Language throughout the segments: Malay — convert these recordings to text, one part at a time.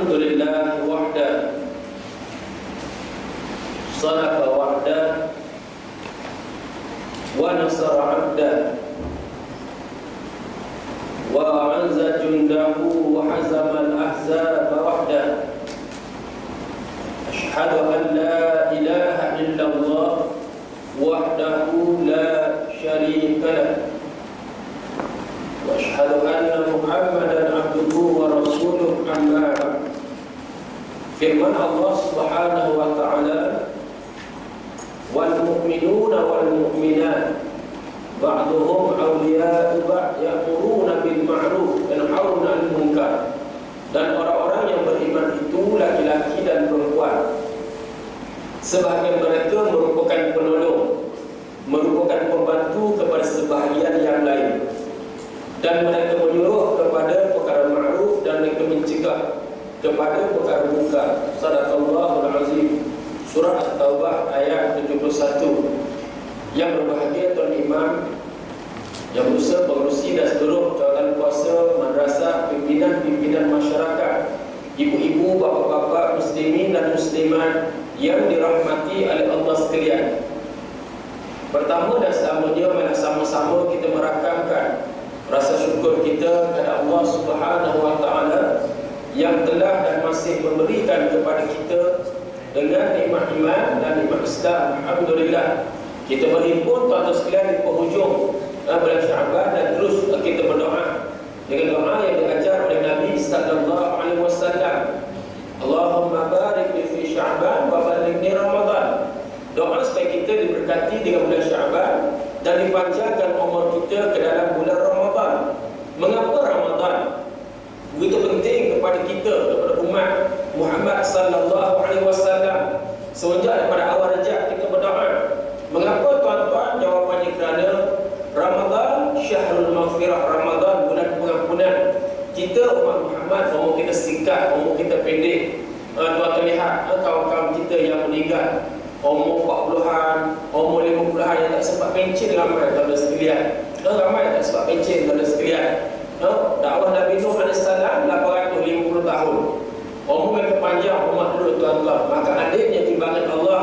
الحمد لله وحده صدق وعده ونصر عبده وأعز جنده وحزم الأحزاب وحده أشهد أن لا إله إلا الله وحده لا شريك له وأشهد أن محمدا عبده ورسوله أما بعد. Firman Allah Subhanahu wa taala, wal mu'minuna wal mu'minat ba'duhum awliya'u ba'd ya'muruna bil ma'ruf wa yanhauna 'anil munkar. Dan orang-orang yang beriman itu laki-laki dan perempuan, sebahagian mereka merupakan penolong, merupakan pembantu kepada sebahagian yang lain, dan mereka menyuruh kepada perkara ma'ruf dan mereka mencegah kepada perkara munkar. Sadaqallahul azim. Surah At-Taubah ayat 71. Yang berbahagia tuan imam, yang berusaha pengurusi dan seluruh jawatan kuasa madrasah, pimpinan-pimpinan masyarakat, ibu-ibu, bapa-bapa, muslimin dan muslimat yang dirahmati oleh Allah sekalian. Pertama dan selamanya, mari sama-sama kita merakamkan rasa syukur kita kepada Allah Subhanahu wa taala yang telah dan masih memberikan kepada kita dengan nikmat iman dan nikmat Islam. Alhamdulillah, kita berhimpun tuan-tuan sekalian di penghujung bulan Syaban dan terus kita berdoa dengan doa yang diajar oleh Nabi sallallahu alaihi wasallam. Allahumma barik li fi Syaban wa balighni Ramadan. Doa supaya kita diberkati dengan bulan Syaban dan dipanjangkan umur kita ke dalam bulan Ramadan. Mengapa Ramadan begitu penting kepada kita, kepada umat Muhammad sallallahu alaihi wasallam? Semenjak daripada awal Rajab kita berdoa. Mengapa tuan-tuan? Jawapannya kerana Ramadan syahrul maghfirah, Ramadan bulan pengampunan. Kita umat Muhammad, umur kita singkat, umur kita pendek. Tuan-tuan lihat kawan-kawan kita yang meninggal umur 40-an, umur 50-an yang tak sempat pencen, ramai tuan-tuan sekalian. Ramai tak sempat pencen tuan-tuan sekalian. Dakwah Nabi Nuh AS 850 tahun. Umur mereka panjang umat dulu tuan-tuan. Maka adanya timbangan Allah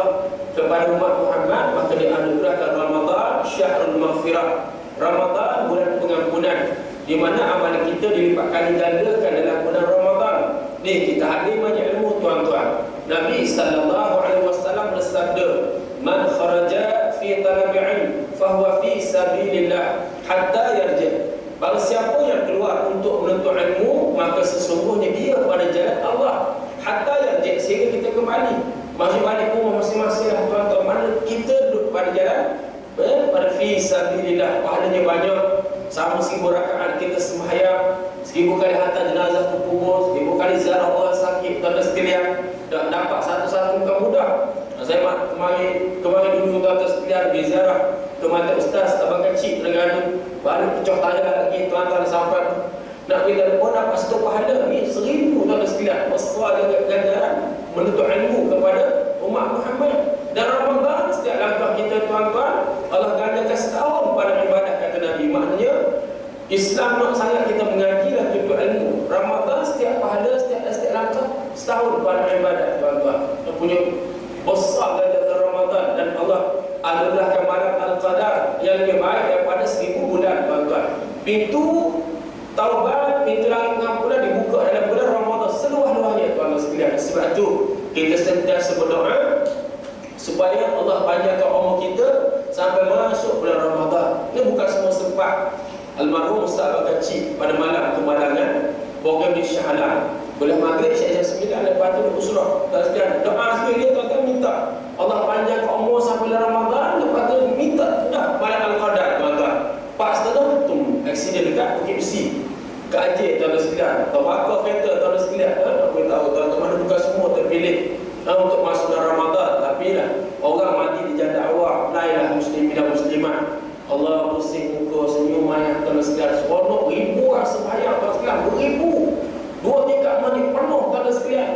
kepada umat Muhammad, maka dianugerahkan Ramadan syahrul maghfirah, Ramadan bulan pengampunan, di mana amalan kita dilipat kali gandakan dalam bulan Ramadan. Ni kita hadir banyak ilmu tuan-tuan. Nabi sallallahu alaihi wasallam bersabda, man kharaja fi talabil ilm fahuwa fi sabilillah hatta yarji'. Barang siapa yang keluar untuk menuntut ilmu, maka sesungguhnya dia pada jalan Allah hatta yarji', sehingga kita kembali. Masih balik rumah masing-masing lah tuan-tuan. Mana kita duduk pada jalan pada fi sabilillah, pahalanya banyak. Sama 1000 rakaat kita sembahyang, 1000 kali hantar jenazah ke kubur, 1000 kali ziarah orang sakit, tuan-tuan sekalian. Dan dapat satu-satu bukan mudah. Saya kemarin dulu tuan-tuan sekalian pergi ziarah ke mata ustaz abang kecil Terengganu, baru pecah tayar lagi tuan-tuan sampai nak pergi telefon dapat 1 pahala. Ni 1000 tuan-tuan sekalian. Besar ganjaran menuntut ilmu kepada umat Muhammad. Dan Ramadan setiap langkah kita tuan-tuan, Allah gandakan setahun pada ibadat, kata Nabi. Maknanya Islam nak sangat kita mengaji dan tuntut ilmu. Ramadan setiap pahala, setiap langkah setahun pada ibadat tuan-tuan. Kita punya besar gandakan Ramadan, dan Allah anugerahkan malam Al-Qadar yang lebih baik daripada 1000 bulan tuan-tuan. Pintu taubat, pintu langit pengampunan dibuka dalam bulan Ramadan seluas-luasnya tuan-tuan sekalian. Sebab itu kita sentiasa berdoa supaya Allah panjangkan umur kita sampai masuk bulan Ramadan. Ini bukan semua sempat. Almarhum Ustaz Abang Kecil pada malam kemalangan program di Shah Alam, bulan Maghrib Syekh jam 9, lepas tu di Usrah. Doa sekali dia tuan-tuan minta Allah panjangkan umur sampai bulan Ramadan, lepas tu minta dah malam Al-Qadar tuan-tuan. Pas setengah tu aksiden dekat Bukit Besi ke Aceh tuan-tuan sekalian. Bakar kereta tuan-tuan sekalian. Tak boleh tahu tuan-tuan, mana bukan semua terpilih untuk masuk dalam Ramadan. Tapi lah orang mati di jalan dakwah, lainlah muslimin dan muslimat. Allah pusing muka, senyum mayat tuan-tuan sekalian. Seronok ribu orang sembahyang tuan-tuan sekalian, beribu. 2 tingkat mandi penuh tuan-tuan sekalian.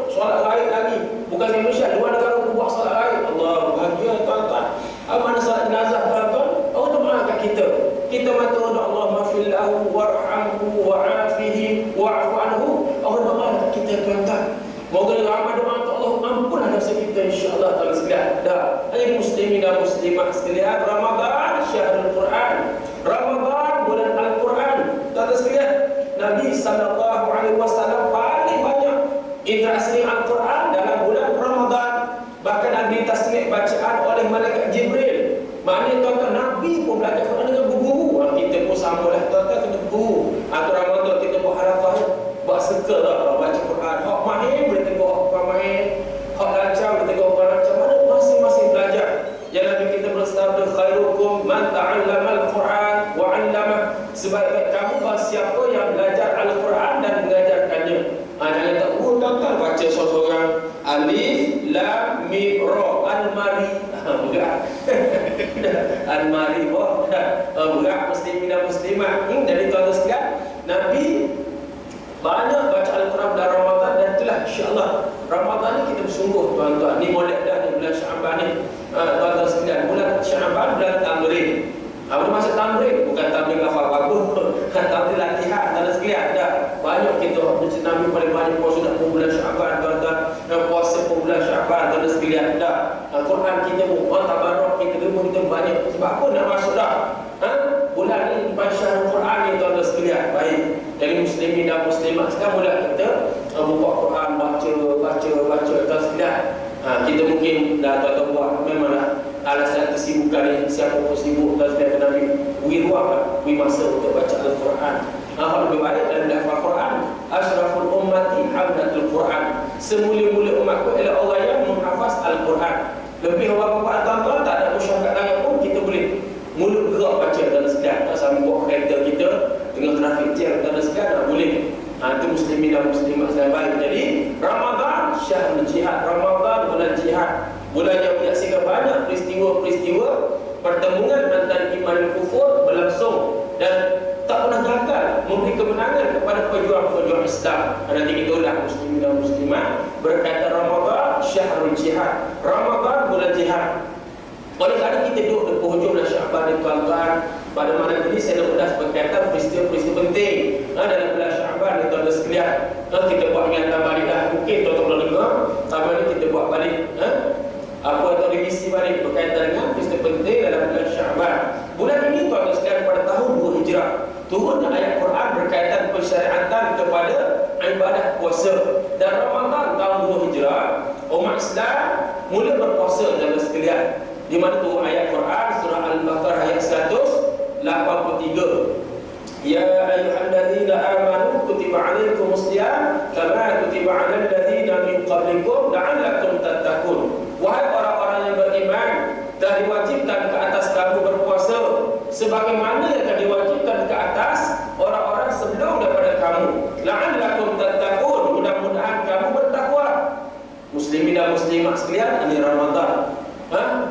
Solat gaib lagi. Bukan di Malaysia, 2 negara buat solat gaib. Allah bahagia tuan-tuan. Mana solat jenazah tuan-tuan? Allah doakan kita. Kita mata doa Allah maghfir lahu warhamhu wa'afihi wa'fu anhu. Allah doakan kita tuan-tuan. kita insya-Allah taala sekalian. Dah, ayat muslimin dan muslimat sekalian, Ramadan syahrul Quran. Ramadan bulan Al-Quran. Taala sekalian, Nabi sallallahu alaihi wasallam paling banyak interaksi Al-Quran dalam bulan Ramadan. Bahkan Nabi tasmi' bacaan oleh malaikat Jibril. Maknanya tuan-tuan, Nabi pun belajar Quran dengan guru. Kita pun samalah tuan-tuan, kena guru. Atau Ramadan kita buat harapan, buat circle lah baca Quran. Hak mahir boleh tengok hak mahir, hak lancar boleh tengok hak lancar. Mana masing-masing belajar. Yang Nabi kita bersabda, khairukum man ta'allama al-Quran wa 'allama. Sebaik-baik kamu siapa yang belajar Al-Quran dan mengajarkannya. Jangan tak tuan-tuan baca seorang alif lam mim ra al-mari. Berat. Al-mari berat muslimin dan muslimat. Jadi tuan-tuan sekalian, Nabi banyak baca Al-Quran dalam Ramadan, dan itulah insya-Allah Ramadan ni kita bersungguh tuan-tuan. Ni molek dah ni bulan Syaban ni. Tuan-tuan sekalian, bulan Syaban bulan tamrin. Apa maksud tamrin? Bukan tamrin hafal bagus. Tamrin latihan tuan-tuan sekalian. Dah banyak kita macam Nabi paling banyak puasa dah bulan Syaban tuan-tuan. Puasa bulan Syaban tuan-tuan sekalian. Dah Al-Quran kita pun tabarok kita dulu kita banyak. Sebab apa nak masuk dah? Bulan ni baca Al-Quran ni tuan-tuan sekalian. Baik. Jadi muslimin dan muslimat sekarang mula kita buka Quran, baca tuan sekalian. Kita mungkin dah tuan-tuan buat memanglah alasan kesibukan ni, siapa pun sibuk tuan sekalian, Nabi beri ruang lah, beri masa untuk baca Al-Quran. Hal lebih baik dalam menghafal Quran. Asyraful ummati hamdatul Quran. Semulia-mulia umatku ialah orang yang menghafaz Al-Quran. Lebih orang bapa tuan-tuan tak ada masyarakat lain pun kita boleh mulut gerak baca tuan sekalian. Tak sambil bawa kereta kita dengan trafik jam tuan sekalian, tak boleh. Itu muslimin dan muslimat sekalian baik. Jadi Ramadan syahrul jihad. Ramadan bulan jihad. Bulan yang menyaksikan banyak peristiwa-peristiwa pertemuan antara iman dan kufur berlangsung, dan tak pernah gagal memberi kemenangan kepada pejuang-pejuang Islam. Nanti kita ulang muslimin dan muslimat berkaitan Ramadan syahrul jihad. Ramadan bulan jihad. Oleh kerana kita duduk di penghujung bulan Syaban ni tuan-tuan, pada malam ini saya nak ulas berkaitan peristiwa-peristiwa penting dalam bulan Syaban ni tuan-tuan sekalian. Kita buat ingatan balik dah. Mungkin tuan-tuan belum dengar, tapi ni kita buat balik apa atau revisi balik berkaitan dengan peristiwa penting dalam bulan Syaban. Bulan ini tuan-tuan sekalian pada tahun 2 Hijrah turun ayat Quran berkaitan pensyariatan kepada ibadah puasa. Dan Ramadan tahun 2 Hijrah umat Islam mula berpuasa tuan-tuan sekalian. Di mana tu ayat Quran surah Al-Baqarah ayat 183. Ya ayyuhalladzina amanu kutiba 'alaikumusiyam kama kutiba 'alal ladzina min qablikum la'allakum tattaqun. Wahai orang-orang yang beriman, telah diwajibkan ke atas kamu berpuasa sebagaimana yang telah diwajibkan ke atas orang-orang sebelum daripada kamu. La'allakum tattaqun, mudah-mudahan kamu bertakwa. Muslimin dan muslimat sekalian, ini Ramadan.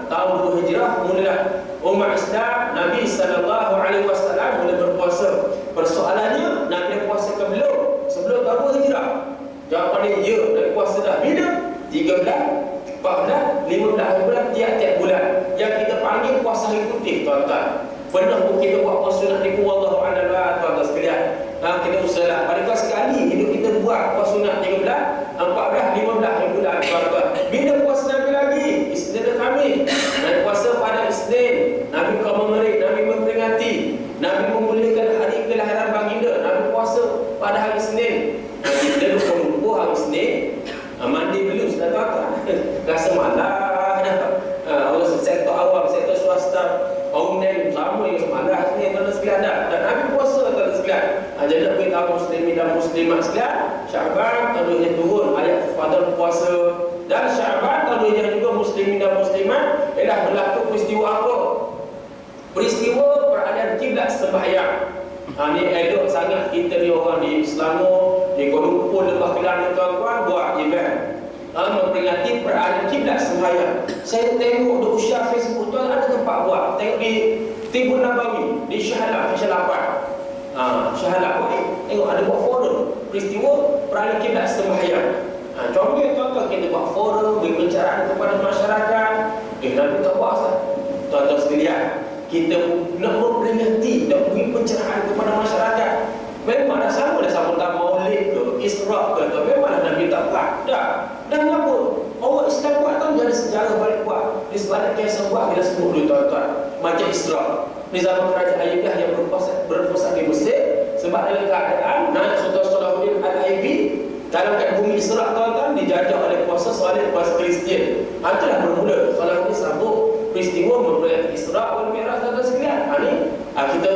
Tahun 2 Hijrah mulalah umat Islam, Nabi sallallahu alaihi wasallam mula berpuasa. Persoalannya, Nabi puasa ke belum? Sebelum tahun 2 Hijrah. Jawapannya ya, Nabi puasa dah. Bila? 13, 14, 15 bulan, tiap-tiap bulan. Yang kita panggil puasa hari putih tuan-tuan. Pernah pun kita buat puasa sunat ni, wallahu a'lam tuan-tuan sekalian. Kita usahalah pada sekali hidup kita buat puasa sunat 13, 14, 15 bulan tuan-tuan. Bila puasa Nabi lagi? Isnin dan Khamis. Nabi puasa pada Isnin. Nabi komemorit, Nabi memperingati, Nabi memulihkan hari kelahiran baginda. Nabi puasa pada hari Isnin. Kita lupa hari Isnin. Mandi dulu sudah tuan-tuan. Rasa malah dah. Allah sektor awam, sektor swasta, online sama yang semalah ni tuan-tuan sekalian dah. Dan Nabi puasa tuan-tuan sekalian. Jadi nak beritahu muslimin dan muslimat sekalian, Syaban tahun turun ayat fadil puasa. Dan Syaban tahun juga muslimin dan muslimat ialah berlaku peristiwa apa? Peristiwa peralihan kiblat sembahyang. Ni elok sangat kita ni orang di Selangor, di Kuala Lumpur, Lebah Kelang ni tuan-tuan buat event memperingati peralihan kiblat sembahyang. Saya tengok di usia Facebook tuan ada tempat buat. Tengok di Tibun Nabawi, di Shah Alam, Shah Alam tengok ada buat forum peristiwa peralihan kiblat sembahyang. Contohnya tuan-tuan kita buat forum, beri pencerahan kepada masyarakat. Nabi tak buat asal. Tuan-tuan sekalian, kita nak memperingati dan beri pencerahan kepada masyarakat. Memang dah sama dah maulid ke, Isra' ke, memang Nabi tak buat. Dah. Dan apa? Orang Islam buat kan sejarah balik buat. Di sebaliknya kisah buat bila sebut dulu tuan-tuan. Macam Isra. Di zaman kerajaan Ayyubiyah yang berpusat di Mesir, sebab dalam keadaan Nabi Sultan Salahuddin Al-Ayyubi dalam kat bumi Isra tuan-tuan dijajah oleh kuasa Salib kuasa Kristian. Itulah bermula Salahuddin sambung peristiwa memperoleh Isra wal Mi'raj dan sekalian. Ini kita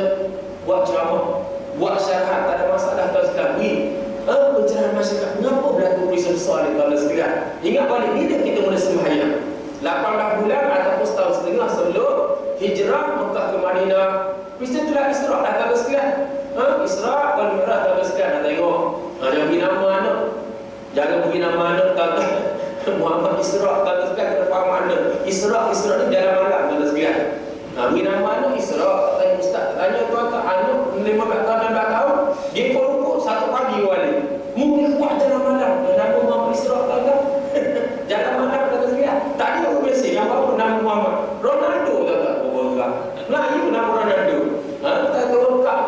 buat ceramah, buat syarahat, tak ada masalah tuan sekalian. Pencerahan masyarakat, kenapa berlaku peristiwa besar ni tuan sekalian? Ingat balik bila kita mula sembahyang 18 bulan ataupun setahun setengah sebelum hijrah Mekah ke Madinah. Peristiwa itulah Isra dah tuan sekalian. Isra wal Mi'raj tuan sekalian. Dah tengok. Jangan beri nama anak. Jangan beri nama anak tuan-tuan. Muhammad Isra tuan sekalian, kena faham makna. Isra ni dalam malam tuan sekalian. Beri nama anak Isra. Tanya ustaz, tanya tuan-tuan, anak 15 tahun 16 tahun dia korupuk satu pagi wali. Mungkin kuat dalam malam. Nama Muhammad Isra tuan-tuan. Dalam malam tuan sekalian. Tak ada orang biasa yang baru nama Muhammad. Ronaldo tuan-tuan. Nah, ini nama Ronaldo. Tak terlengkap.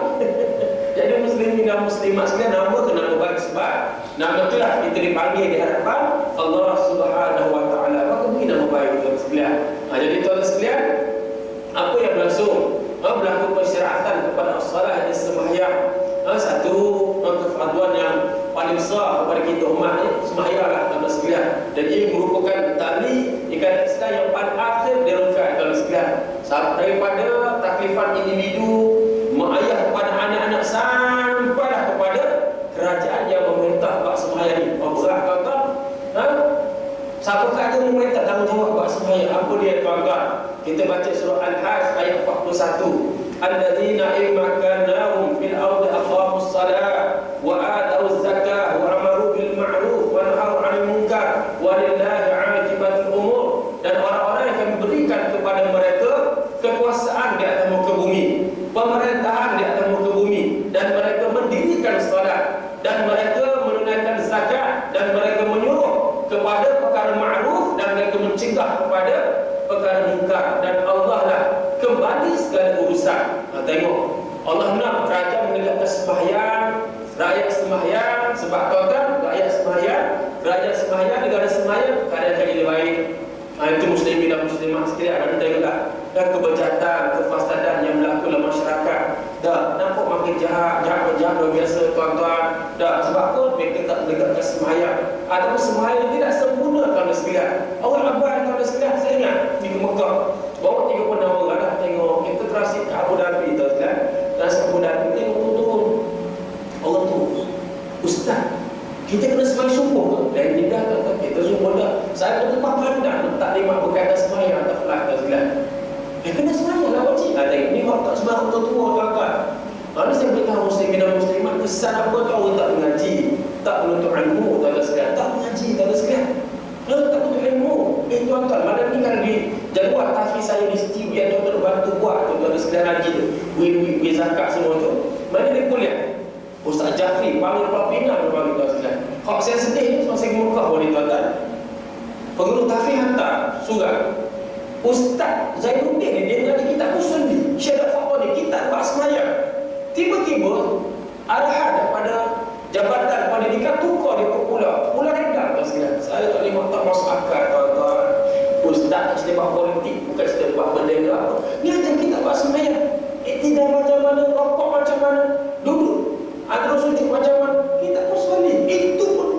Jadi muslimin dan muslimat sekalian, nama ke nama baik sebab nama itulah kita dipanggil di hadapan Allah Subhanahu wa taala. Maka beri nama baik tuan sekalian. Jadi tuan sekalian, apa yang berlangsung? Berlaku persyaratan kepada salat dan sembahyang. Satu kefarduan yang paling besar kepada kita umat ni, sembahyanglah tuan sekalian. Dan ia merupakan tali ikat Islam yang paling akhir dirangkai tuan sekalian. Daripada taklifan individu, ayah kepada anak-anak sampailah kepada kerajaan yang memerintah buat sembahyang ni. Berat tuan-tuan. Siapa kata memerintah tanggungjawab buat sembahyang? Apa dia tuan-tuan? Kita baca surah Al-Hajj ayat 41. Alladzina immakanahum fil ardi aqamus salat wa atau zakah wa amaru bil ma'ruf wa nahaw 'anil munkar wa lillahi 'aqibatul umur. Dan orang-orang yang akan memberikan kepada mereka kekuasaan di atas muka bumi, pemerintahan di atas muka bumi, dan mereka mendirikan salat, dan mereka menunaikan zakat, dan mereka menyuruh kepada perkara ma'ruf, dan mereka mencegah kepada perkara munkar, dan Allah lah kembali segala urusan. Tengok, Allah nak kerajaan menegakkan sembahyang, rakyat sembahyang. Sebab tuan-tuan, rakyat sembahyang, kerajaan sembahyang, negara sembahyang, keadaan akan jadi baik. Itu muslimin dan muslimat sekalian. Dan tengoklah kebejahatan, kefasadan yang berlaku dalam masyarakat. Dah nampak makin jahat luar biasa tuan-tuan. Dah sebab apa? Mereka tak menegakkan sembahyang, ataupun sembahyang tidak sempurna tuan-tuan sekalian. Orang abad tuan-tuan sekalian, saya ingat di Mekah bawa 36 orang dah tengok. Kita terasi ke Abu Dhabi tuan-tuan. Terasi Abu Dhabi tengok turun. Allah tu, ustaz, kita kena sembahyang subuh ke? Dan ini dah tuan-tuan, kita subuh dah. Saya ke tempat pandang tak lima berkaitan sembahyang tak pelan tuan-tuan. Kena sembahyang lah wajib. Tengok ni orang tak sembahyang tua-tua tuan-tuan. Ini saya beritahu muslimin dan muslimat, kesan apa tu orang tak mengaji, tak menuntut ilmu tuan-tuan sekalian, tak mengaji tuan-tuan sekalian. Tak menuntut ilmu. Tuan-tuan, malam ni kan di jadual tahfiz saya di studio yang tuan-tuan bantu buat tuan-tuan sekalian haji tu. Wih zakat semua tu. Mana dia kuliah? Ustaz Jafri panggil kepala pimpinan tuan-tuan sekalian. Kalau saya sedih ni sebab saya ke Mekah boleh tuan-tuan. Pengurus tahfiz hantar surat. Ustaz Zainuddin ni dia mengaji kitab usul ni, syahadat fatwa ni, kitab buat sembahyang. Tiba-tiba arahan daripada Jabatan Pendidikan tukar di Pulau Rendah tuan sekalian. Saya tak boleh tak masuk akal tuan-tuan. Ustaz tak cerita buat politik, bukan cerita buat benda ke apa. Ni ajar kita buat sembahyang. Tidak macam mana, rokok macam mana, duduk ada sujud macam mana, kita pun solid. Itu pun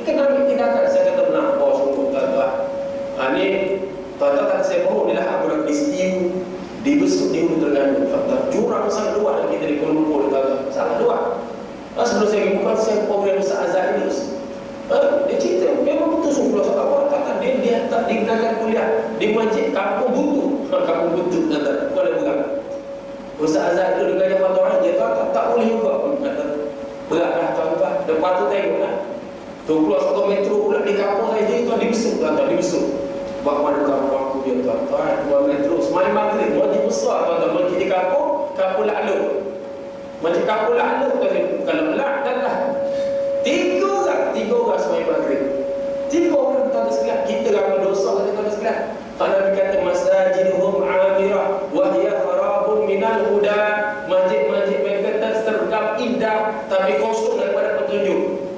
kena ambil tindakan. Saya kata benar, sungguh tuan-tuan. Ni tuan-tuan kata saya baru ni lah budak di Stiu, di Besut, di Hulu Terengganu tuan-tuan. Jurang sangat luar dan kita di Kuala Lumpur tuan-tuan, sangat luar. Sebelum saya pergi bukan saya program Ustaz Azhar ini. Dia cerita memang betul sungguh tak apa kata dia tak digunakan kuliah di masjid Kampung Butu. Kampung Butu tuan-tuan, Kuala Lumpur. Ustaz Azhar itu dengan yang orang dia tak boleh juga kata beratlah tuan-tuan. Lepas tu tengoklah 21 metro pula di kampung saya jadi tuan di Besut tuan-tuan, di Besut. Buat mana kampung aku dia tuan-tuan, 2 metro semalam maghrib masjid besar tuan-tuan, masjid di kampung Lalu. Masjid Kampung Lalu tuan-tuan, kalau Lak dan lah 3 orang semalam maghrib. 3 orang tuan-tuan sekalian, kita ramai dosa tuan-tuan sekalian. Kalau dikata masajidhum amirah wa hiya kharabun minal huda, masjid-masjid mereka tersergap indah tapi kosong daripada petunjuk.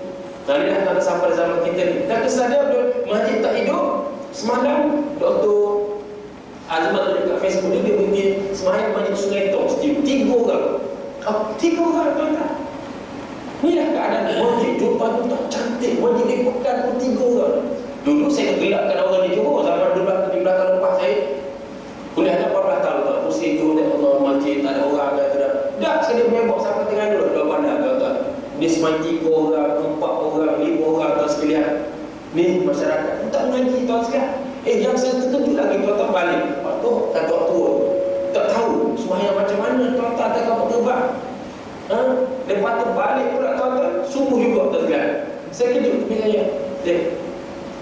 Inilah tak sampai zaman kita ni. Tak kesan dia masjid tak hidup, Semalam Dr. Azman dekat Facebook dia pergi semayang banyak Sungai Tok Steve. 3 orang. 3 orang tuan-tuan. Inilah keadaan masjid Johor tu tak cantik. Masjid di Pekan pun 3 orang. Dulu saya gelakkan orang di Johor zaman 12-13 tahun lepas saya kuliah dah 14 tahun tak. Pusing tu tengok Allah masjid tak ada orang kata. Dah sekali membok sampai tengah dulu dah pandai tuan-tuan. Ni semayang 3 orang, 4 orang, 5 orang tuan sekalian. Ni masyarakat tak mengaji tuan sekalian. Yang saya terkejut lagi tuan-tuan balik. Waktu kata tua tak tahu semayang macam mana tuan-tuan tak dapat terbang. Lepas tu balik pula tuan-tuan subuh juga tuan-tuan. Saya kejut saya.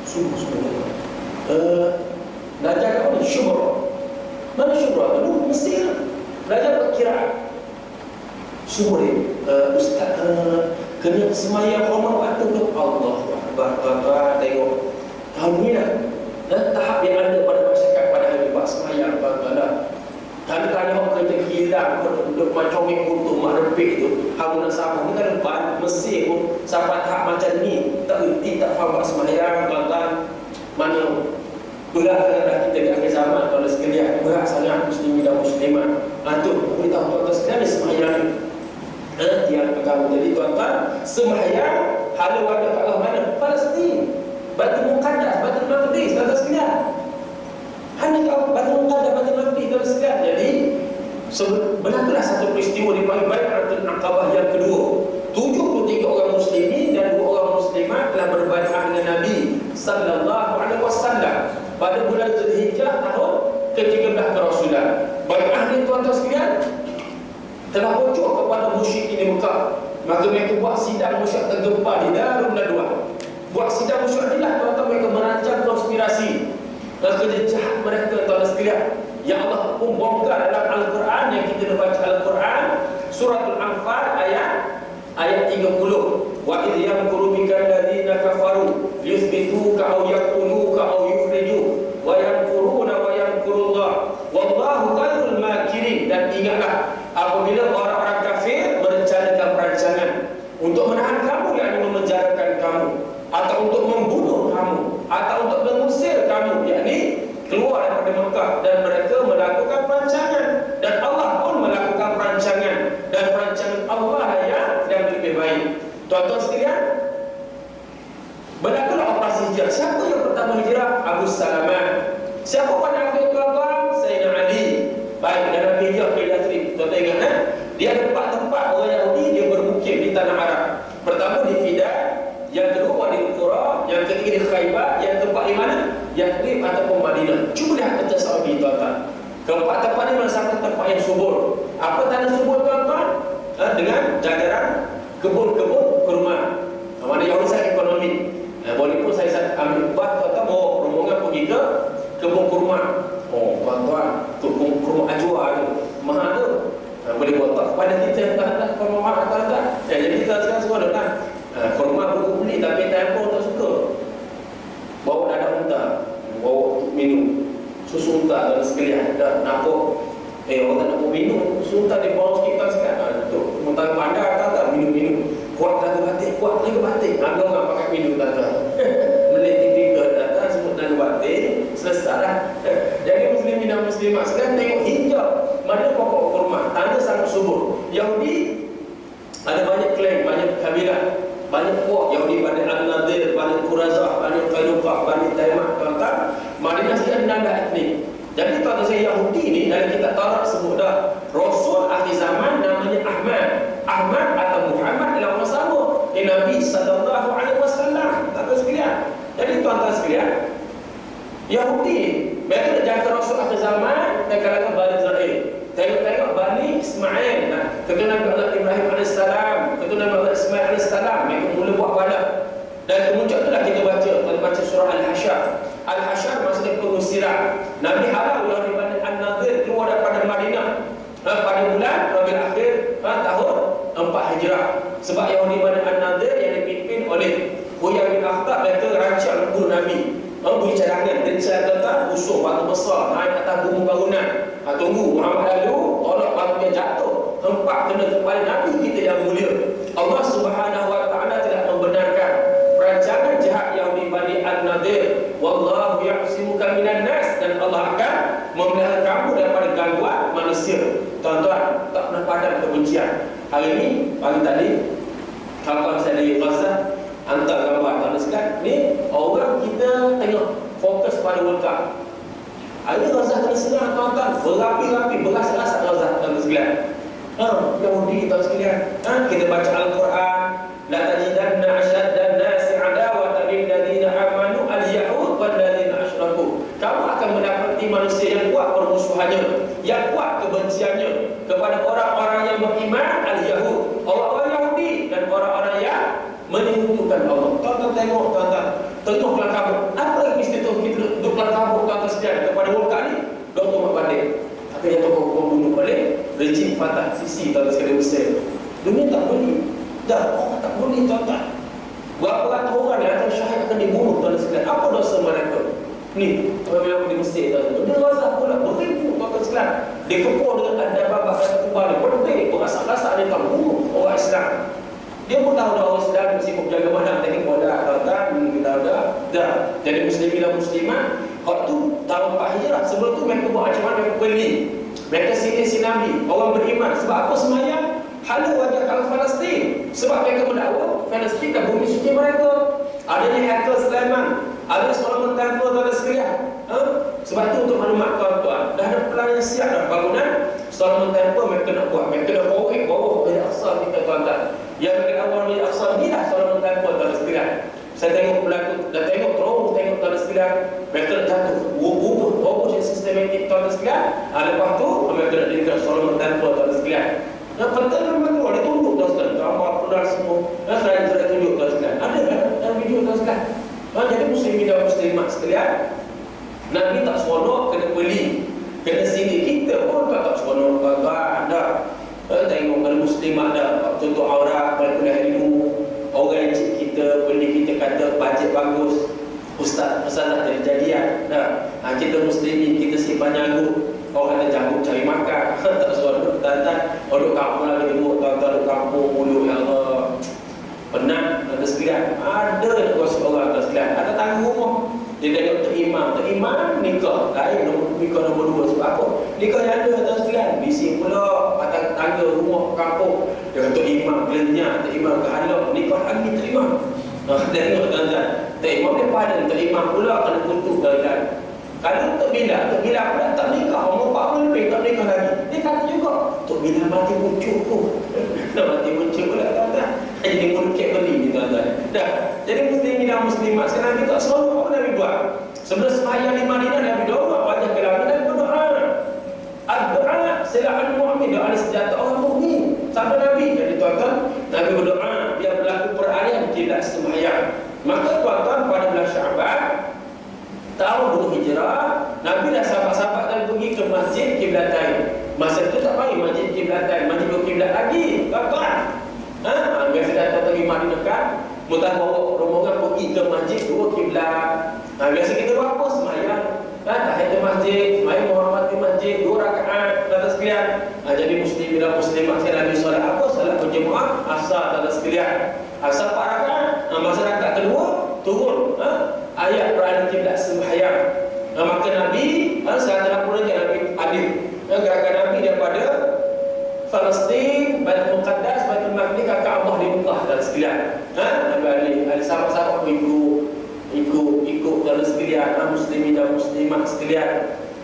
Subuh. Belajar kat mana? Syuhrah. Mana syuhrah? Aduh, Mesir. Belajar perkiraan. Syuhrah. Ustaz, kena semayang hormat waktu tu. Allah Akbar. Tuan-tuan tengok. Tahun ni lah. Tahap yang ada pada masyarakat pada hari buat semayang tuan-tuan dah. Tanya orang kerja hilang duduk macam comel untuk mak repek tu. Hamu nak sama ni kan lepas Mesir pun sampai tahap macam ni. Tak erti, tak faham buat semayang tuan-tuan. Mana berat dah kita di akhir zaman tuan-tuan sekalian. Berat sangat muslimin dan muslimat. Tu boleh tahu tuan-tuan sekalian ni semayang ni. Tiang agama. Jadi tuan-tuan, semayang hala warga kat arah mana? Palestin. Batu Muqaddas, Batu Maqdis, tuan-tuan sekalian. Hanya kau Batu Muqaddas, Batu Maqdis, tuan-tuan sekalian. Jadi berlakulah satu peristiwa di Bai'atul Aqabah yang kedua. 73 orang muslimin dan 2 orang muslimat telah berbai'ah dengan Nabi sallallahu alaihi wasallam pada bulan Zulhijjah tahun ke-13 Kerasulan. Bai'ah ni tuan-tuan sekalian telah bocor kepada musyrikin di Mekah. Maka mereka buat sidang musyrik tergempar di Darun Nadwah. Buat sidang musyrik inilah tuan-tuan mereka merancang konspirasi dan kerja jahat mereka tuan-tuan sekalian. Yang Allah pun bongkar dalam Al-Quran yang kita dah baca Al-Quran Suratul Anfal ayat 30. Wa idh yamkuru bikal ladzina kafaru yuthbituka aw yaqtuluka aw yukhrijuk wa yamkuruna wa yamkurullah wallahu khairul makirin. Dan ingatlah apabila orang-orang kafir merencanakan perancangan untuk menahan kamu, yakni memenjarakan kamu, atau untuk membunuh kamu, atau untuk mengusir kamu, yakni keluar daripada Mekah, dan mereka melakukan perancangan dan Allah pun melakukan perancangan dan perancangan Allah yang lebih baik. Tuan-tuan sekalian, berlakulah operasi hijrah. Siapa yang pertama hijrah? Abu Salamah. Siapa pada akhir tuan-tuan? Sayyidina Ali. Baik, dan Nabi hijrah ke Yathrib. Tuan-tuan ingat dia ada 4 tempat orang Yahudi dia bermukim di tanah Arab. Pertama di Fidah, yang kedua di Qura, yang ketiga di Khaybar, yang keempat di mana? Yathrib ataupun Madinah. Cuba lihat peta Saudi tuan-tuan. Keempat tempat ini merupakan tempat yang subur. Apa tanah subur tuan-tuan? Dengan jajaran kebun-kebun kurma. Mana Yahudi sangat ekonomi. Boleh pun saya ambil ubah tuan-tuan bawa rombongan pergi ke kebun kurma. Tuan-tuan, kebun kurma ajwa tu mahal tu. Boleh buat tak pada kita tak kurma mahal tuan-tuan. Jadi kita sekarang semua dah kurma buku beli tapi tempoh tak suka. Bawa dadah unta, bawa minum susu unta dan sekalian. Dah nampak orang tak nak mau minum susu unta dia bawa sikit kan sekarang. Unta pandai tak minum-minum. Kuat lagu batik, kuat lagu batik. Ada orang pakai minum tuan-tuan. Meletik tiga tuan-tuan sebut lagu batik, selesai lah. Jadi muslimin dan muslimat sekarang tengok hijab mana pokok kurma, tanda sangat subur. Yahudi ada banyak klan, banyak kabilah, banyak puak. Yahudi Bani Al-Nadir, Bani Qurazah, Bani Qainuqah, Bani Taimah tuan-tuan. Madinah sekarang ada etnik. Jadi tuan-tuan saya Yahudi ni dalam kitab Taurat sebut dah Rasul akhir zaman namanya Ahmad. Ahmad atau Muhammad adalah orang sama dengan Nabi sallallahu alaihi wasallam. Tuan-tuan sekalian. Jadi tuan-tuan sekalian, Yahudi mereka nak jaga Rasul akhir zaman dan kalangan Bani Israel. Tengok-tengok Bani Ismail, keturunan Allah Ibrahim AS, keturunan Allah Ismail AS, mereka mula buat balak. Dan kemudian itulah kita baca surah Al-Hasyr. Al-Hasyr maksudnya pengusiran. Nabi halau Yahudi Bani Al-Nadir keluar daripada Madinah pada bulan Rabiul Akhir tahun 4 Hijrah. Sebab Yahudi Bani Al-Nadir yang dipimpin oleh Huyai bin Akhtab, mereka rancang bunuh Nabi. Beri cadangan, dan saya kata usul batu besar naik atas gunung bangunan. Tunggu Muhammad lalu tolak batu yang jatuh, tempat kena kepada Nabi kita yang mulia. Allah Subhanahu wa taala tidak membenarkan perancangan jahat Yahudi Bani Al-Nadir. Wallahu ya'simu manusia. Tuan-tuan, tak pernah padam kebencian. Hari ni, pagi tadi, kawan saya dari Gaza hantar gambar tuan sekalian. Ni orang kita tengok fokus pada World Cup. Hari ni Gaza kena serang tuan-tuan, berapi-rapi, beras-rasak Gaza tuan sekalian. Yahudi tuan sekalian. Kita baca Al-Quran, la tajidanna ashaddan nasi adawatan lil ladzina amanu al-yahud wal ladzina asyraku. Kamu akan mendapati manusia yang kuat permusuhannya, yang kuat kebenciannya kepada orang-orang yang beriman, al-yahud, orang-orang Yahudi, dan orang-orang yang menyekutukan Allah. Tuan-tuan tengok, tuan-tuan, tengoklah kamu. Apa yang mesti tu kita duduklah kamu tuan-tuan sekalian kepada World Cup ni? Dr. Mahathir. Apa yang tokoh membunuh oleh rejim Fatah Sisi tuan-tuan sekalian Mesir. Dunia tak boleh. Dah, orang tak boleh tuan-tuan. Berapa ratus orang yang akan syahid akan dibunuh tuan-tuan sekalian. Apa dosa mereka? Ni, orang di Mesir tuan-tuan. Dia Gaza pula beribu tuan-tuan sekalian. Dia kepul dengan anda babak dan kubah dia. Berdek, berasak-rasak dia tak bunuh orang Islam. Dia pun tahu dah orang Islam sibuk jaga mana. Tengok bola tuan-tuan, kita dah. Jadi muslimin dan muslimat, waktu tu tahun 4 Hijrah. Sebelum tu mereka buat macam mana? Mereka beli. Mereka si Nabi, orang beriman. Sebab apa semayang? Halu wajah kalau Palestin. Sebab mereka mendakwa Palestin dan bumi suci mereka. Adanya Haikal Sulaiman, ada Solomon Temple tuan-tuan sekalian. Sebab tu untuk maklumat tuan-tuan, dah ada plan yang siap dah bangunan Solomon Temple mereka nak buat. Mereka dah korek bawah Masjid Aqsa kita tuan-tuan. Yang mereka awal Masjid Aqsa ni dah Solomon Temple tuan-tuan sekalian. Saya tengok pelan tu, dah tengok terus, tengok tuan-tuan sekalian. Mereka dah jatuh, bubuh yang sistematik tuan-tuan sekalian. Lepas tu mereka nak dirikan Solomon Temple tuan-tuan sekalian. Yang penting memang tu ada tunjuk tuan sekalian, gambar pedal semua. Saya tunjuk tuan sekalian. Ada kan dalam video tuan sekalian. Jadi muslimin dan muslimat sekalian, Nabi tak seronok kena beli, kena sini. Kita pun tak seronok tuan-tuan. Dah tengok kalau muslimat dah contoh aurat, kuliah ilmu, orang cik kita, beli kita kata bajet bagus, ustazah jadi jadian. Dah kita muslimin, kita simpan jagung. Orang kata jagung cari makan. Tak seronok tuan-tuan. Duduk kampung lagi tengok tuan-tuan duduk kampung mulut, ya Allah, penat ada sekalian. Ada yang gosip orang tuan sekalian. Ada tangga rumah, dia tengok Tok Imam nikah. Lain nikah nombor 2. Sebab apa? Nikah yang ada tuan sekalian. Bising pula atas tangga rumah kampung. Dia kata Tok Imam gelenyak, Tok Imam kehalak. Nikah lagi Tok Imam. Tengok tuan-tuan, Tok Imam dia padan, Tok Imam pula kena kutuk tuan-tuan. Kalau Tok Bilal pula tak nikah, umur 40 lebih tak nikah lagi. Dia kata juga, Tok Bilal mati muncul pun. Dah mati muncul pula tuan-tuan. Jadi mulut beli ni tuan-tuan. Dah. Jadi muslimin dan muslimat sekarang kita seronok apa Nabi buat? Sebelum sembahyang di Madinah, Nabi doa wajah ke langit dan berdoa. Doa silahul mu'min, doa senjata orang mukmin. Sampai Nabi. Jadi tuan-tuan, Nabi berdoa biar berlaku peralihan kiblat sembahyang. Maka tuan-tuan pada bulan Syaban tahun 2 Hijrah, Nabi dah sahabat-sahabat dan pergi ke Masjid Qiblatain. Masa itu tak panggil Masjid Qiblatain, Masjid Qiblat lagi, tuan-tuan. Biasa datang pergi Madinah kan, mudah bawa rombongan pergi ke Masjid 2 Qiblat. Biasa kita buat apa? Semayang. Tahiyat masjid, semayang menghormati masjid 2 rakaat, tuan-tuan sekalian. Jadi muslimin dan muslimat sekalian, Nabi solat apa? Solat berjemaah asar, tuan-tuan sekalian. Asar 4 rakaat. Masa rakaat kedua turun ayat peralihan kiblat sembahyang. Maka Nabi saat laporan Nabi adil gerakan Nabi daripada Palestin, Baitul Muqaddas, Baitul Maqdis ke Kaabah di Mekah dan sekalian. Nabi Ali sahabat-sahabat ikut dan sekalian, muslimin dan muslimat sekalian.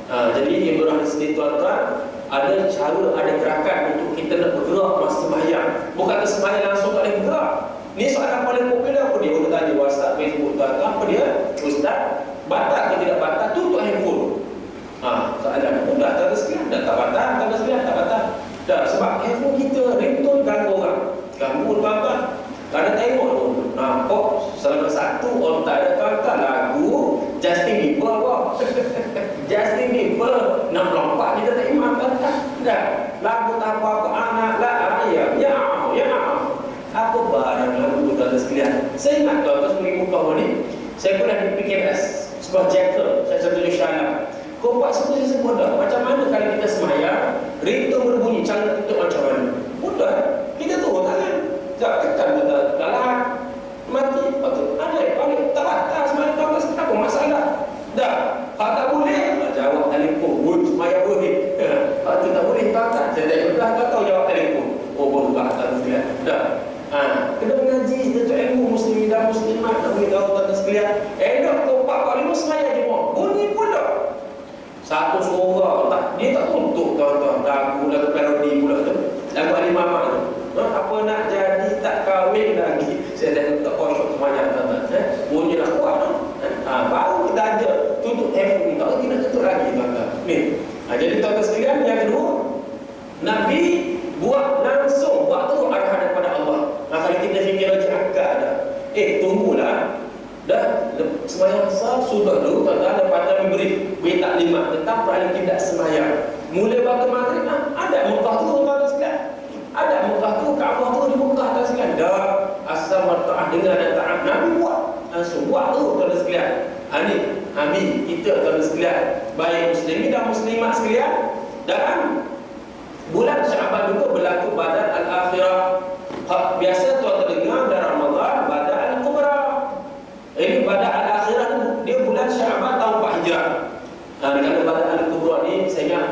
Jadi ibrah di sini tuan-tuan, ada cara, ada gerakan untuk kita nak bergerak masa sembahyang. Bukan sembahyang langsung tak boleh bergerak. Ni soalan paling popular apa dia? Orang tanya WhatsApp, Facebook tuan-tuan, apa dia? Ustaz, batal ke tidak batal? Tutup handphone. Soalan mudah tak ada sekalian. Tak batal, tak ada sekalian, tak batal. Dah, sebab handphone kita ringtone ganggu orang. Ganggu tuan-tuan. Kadang tengok tu, nampak salah satu orang tak ada tuan-tuan lagu Justin Bieber apa? Justin Bieber 64 kita tak imam tuan-tuan. Dah, lagu tak apa-apa anak lah ayam. Ya. Apa barang lagu tuan-tuan sekalian? Saya ingat tuan-tuan sebagai muka ni, saya pernah di PKS sebuah jackal, saya satu Syarah. Kau buat semua saya sebut dah. Macam mana kalau kita semayang, ringtone berbunyi, cara tutup macam mana? Mudah. Kita turun tangan. Sekejap tekan betul. Dalam mati. Lepas tu balik. Tak batal semayang tuan-tuan. Kenapa masalah? Dah. Kalau tak boleh, jawab telefon. Semayang boleh. Lepas tu tak boleh. Tak sekalian. Elok ke 4-5 semaya Jumaat. Bunyi pula. Satu suara dia tak tutup tuan-tuan. Lagu parodi pula tu. Lagu Ali Mamak tu. Apa nak jadi tak kahwin lagi. Saya dah tak kosong semaya tuan-tuan. Bunyi nak kuat tu. Baru kita ajar tutup handphone. Tak kita tutup lagi tuan-tuan. Ni. Jadi tuan-tuan sekalian, yang kedua, Nabi buat langsung waktu arahan daripada Allah. Kalau kita fikir lagi akal dah. Tunggulah. Dah sembahyang asar sudah dulu tuan-tuan, lepas tu beri taklimat tetap paling tidak sembahyang. Mula waktu maghrib ada Mekah tu tuan-tuan sekalian. Ada Mekah tu, Kaabah tu di Mekah tuan sekalian. Dah asal martaah dengan dan taat Nabi buat. Langsung buat tu tuan sekalian. Ini Nabi kita tuan sekalian, baik muslimin dan muslimat sekalian, dalam bulan Syaban juga berlaku Badar Al-Akhirah. Biasa tuan dengar dalam Ramadan Badar Al-Kubra. Ini Badar Al-Akhirah dia bulan Syaban tahun 4 Hijrah. Kalau Badar Al-Kubra ni saya ingat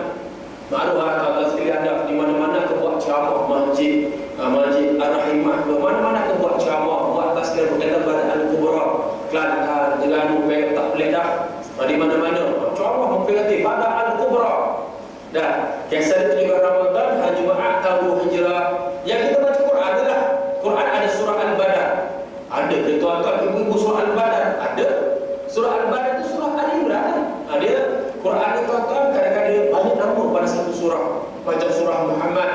maklum tuan sekalian, ada di mana-mana ke buat ceramah masjid Ar-Rahimah, ke mana-mana ke buat ceramah, buat tazkirah berkaitan Badar Al-Kubra. Kelantan, Terengganu, tak boleh dah. Di mana-mana ceramah memperingati Badar Al-Kubra. Dan kisah itu juga Ramadan, Hari Jumaat tahun 2 Hijrah. Yang kita baca Quran adalah Quran ada surah Al-Badar. Ada ke tuan-tuan ibu-ibu surah Al-Badar? Ada. Surah Al-Badar itu surah Ali Imran. Dia Quran itu tuan-tuan kadang-kadang dia banyak nama pada satu surah. Macam surah Muhammad,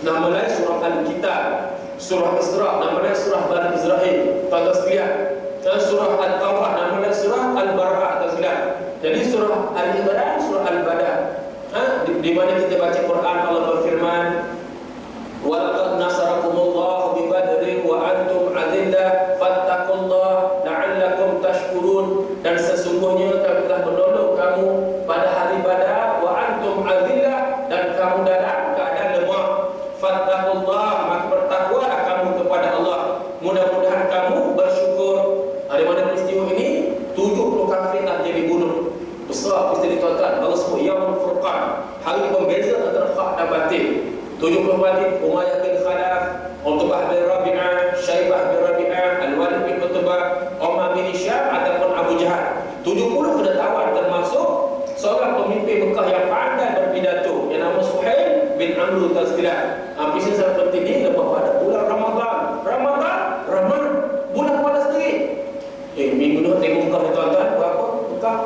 nama lain surah Al-Kitab. Surah Isra, nama lain surah Bani Israel. Tuan-tuan sekalian, surah Al-Tawbah, nama lain surah Al-Bara'ah. Tuan sekalian. Jadi surah Al-Imran, surah Al-Badar. Di mana kita baca Quran, Allah berfirman, wa laqad nasarakumullahu bi badrin wa antum adillah fattaqullaha la'allakum tashkurun. Dan sesungguhnya kami telah menolong kamu pada hari Badar, wa antum adillah, dan kamu dalam keadaan lemah. Fattaqullaha, maka bertakwalah kamu kepada Allah. Mudah-mudahan kamu bersyukur. Di mana peristiwa ini 70 kafir telah jadi bunuh. Besar peristiwa tuan-tuan. Allah sebut Yaumul Furqan, hari pembeza antara hak dan batil. 70 batil, Umayyah bin Khalaf, Utbah bin Rabi'ah, Syaibah bin Rabi'ah, Al-Walid bin Utbah, Umar bin Hisham ataupun Abu Jahal. 70 kena tawan, termasuk seorang pemimpin Mekah yang pandai berpidato yang nama Suhail bin Amr Tazkilah. Peristiwa sangat penting ni lepas pada bulan Ramadan. Ramadan bulan panas sendiri. Minggu ni tengok Mekah ni tuan-tuan, berapa? Mekah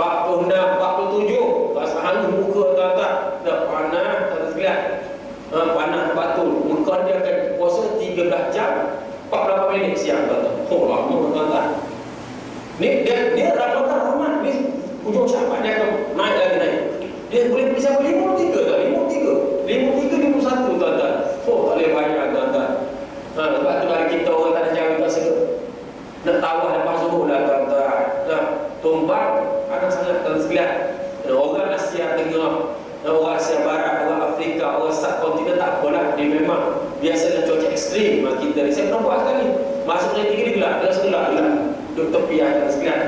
46, 47. Tak sehari buka tuan-tuan. Dah panas tuan sekalian. Panas batu. Mekah dia akan puasa 13 jam 48 minit siang tuan-tuan. Lama tuan-tuan. Ni dia Ramadan rahmat. Ni hujung Syaban dia akan naik. Dia boleh pergi sampai 53 tak? 53, 51 tuan-tuan. Tak boleh banyak tuan-tuan. Sebab tu dari kita orang tak ada jalan tak segera. Nak tawah lepas subuh lah tuan-tuan. Tumbang panas sangat tuan sekalian. Orang Asia Tengah, orang Asia Barat, orang Afrika, orang subkontinen tak apalah. Dia memang biasanya cuaca ekstrim. Kita ni saya pernah buat sekali. Masuk dari tinggi dia gelap. Duduk tepi tuan sekalian.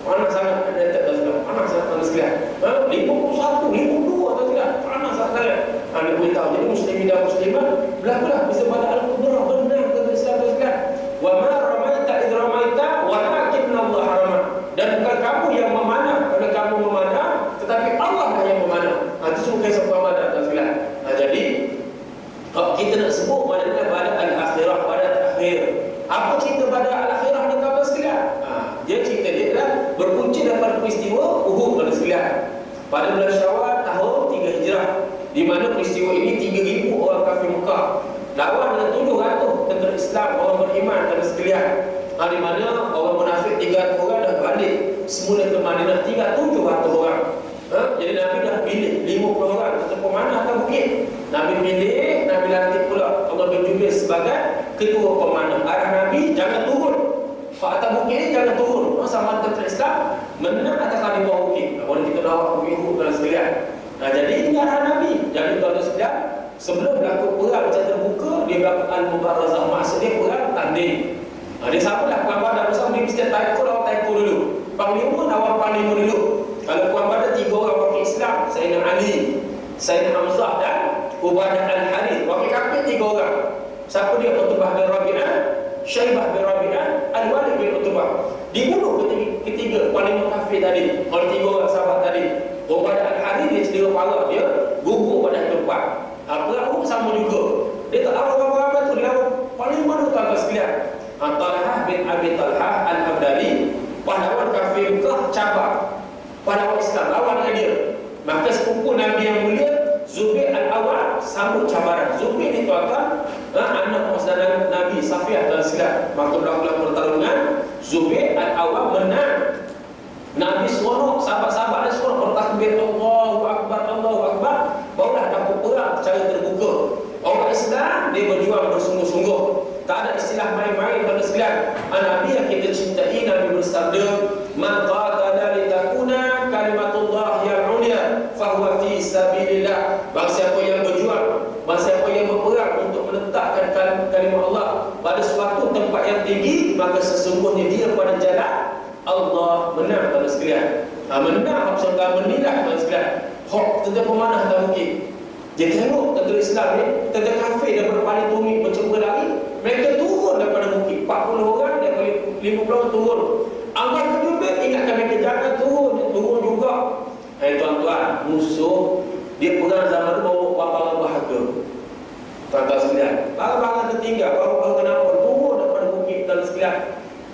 Panas sangat. Panas sangat tuan sekalian. 51, 52 tuan sekalian. Panas sangat. Anda boleh tahu. Jadi muslimin dan muslimat berlakulah bisa pada Al-Qubra. Benar kata Islam tuan sekalian. Wa ma ramaita idh ramaita walakinna Allah harama. Dan bukan kamu yang memanah, kerana kamu memanah, tetapi Allah lah yang memanah. Itu semua kisah Ramadan tuan sekalian. Jadi kalau kita nak sebut maknanya pada Al-Akhirah, pada akhir. Apa cerita pada Al-Akhirah ni tuan sekalian? Dia cerita dia adalah berpunca daripada peristiwa Uhud tuan sekalian. Pada bulan Syawal tahun 3 Hijrah, di mana peristiwa ini 3,000 orang kafir Mekah lawan dengan 700 tentera Islam, orang beriman tuan sekalian. Di mana orang munafik 300 orang dah balik semula ke Madinah, 700 orang. Jadi Nabi dah pilih 50 orang untuk pemanah atas bukit. Nabi pilih, Nabi lantik pula Allah bin Jubair sebagai ketua pemanah. Arah Nabi jangan turun. Atas bukit ni jangan turun. Sama tentera Islam menang atas di bawah bukit. Boleh kita bawa bukit Uhud dan sekalian. Jadi ini arah Nabi. Jadi tuan-tuan sekalian, sebelum berlaku perang secara terbuka, dia berlaku Al-Mubarazah, maksudnya perang tanding. Dia samalah Puan Badar bersama dia mesti taikul awal taikul dulu. Panglima awal panglima dulu. Kalau Puan Badar 3 orang wakil Islam, Sayyidina Ali, Sayyidina Hamzah dan Ubadah Al-Harith. Wakil kafir 3 orang. Siapa dia? Utbah bin Rabi'ah, Syaibah bin Rabi'ah, Al-Walid bin Utbah. Dibunuh ketiga panglima kafir tadi oleh 3 orang sahabat tadi. Ubadah Al-Harith dia cedera parah, dia gugur pada tempat. Perang sama juga. Dia tak tahu apa-apa tu, dia paling mana tuan-tuan sekalian. Talhah bin Abi Talhah Al-Abdali, pahlawan kafir Mekah cabar pahlawan Islam lawan dengan dia. Maka sepupu Nabi yang mulia Zubair Al-Awwal sambut cabaran. Zubair ni tuan-tuan, anak saudara Nabi Safiyah dan sekalian. Maka berlaku pertarungan, Zubair Al-Awwal menang. Nabi seronok, sahabat-sahabat dia seronok bertakbir Allahu Akbar, Allahu Akbar. Barulah dapat perang secara terbuka. Orang Islam dia berjuang bersungguh-sungguh. Tak ada istilah main-main pada sekalian. Nabi yang kita cintai, Nabi bersabda, "Man qatala litakuna kalimatullah al-ulya fahuwa fi sabilillah." Barang siapa yang berjuang, barang siapa yang berperang untuk menetapkan kalimah Allah pada suatu tempat yang tinggi, maka sesungguhnya dia pada jalan Allah menang pada sekalian. Menang apa menilai pada sekalian. Hak tentang pemanah tak mungkin. Dia tengok tentera Islam ni, tentera kafir daripada paling tumit mencuba lari, mereka turun daripada bukit. 40 orang daripada 50 orang turun. Allah juga ingatkan mereka jangan turun juga. Tuan-tuan, musuh dia perang zaman tu bawa barang berharga. Tuan-tuan sekalian, barang-barang tertinggal, baru kenapa turun daripada bukit dan sekalian.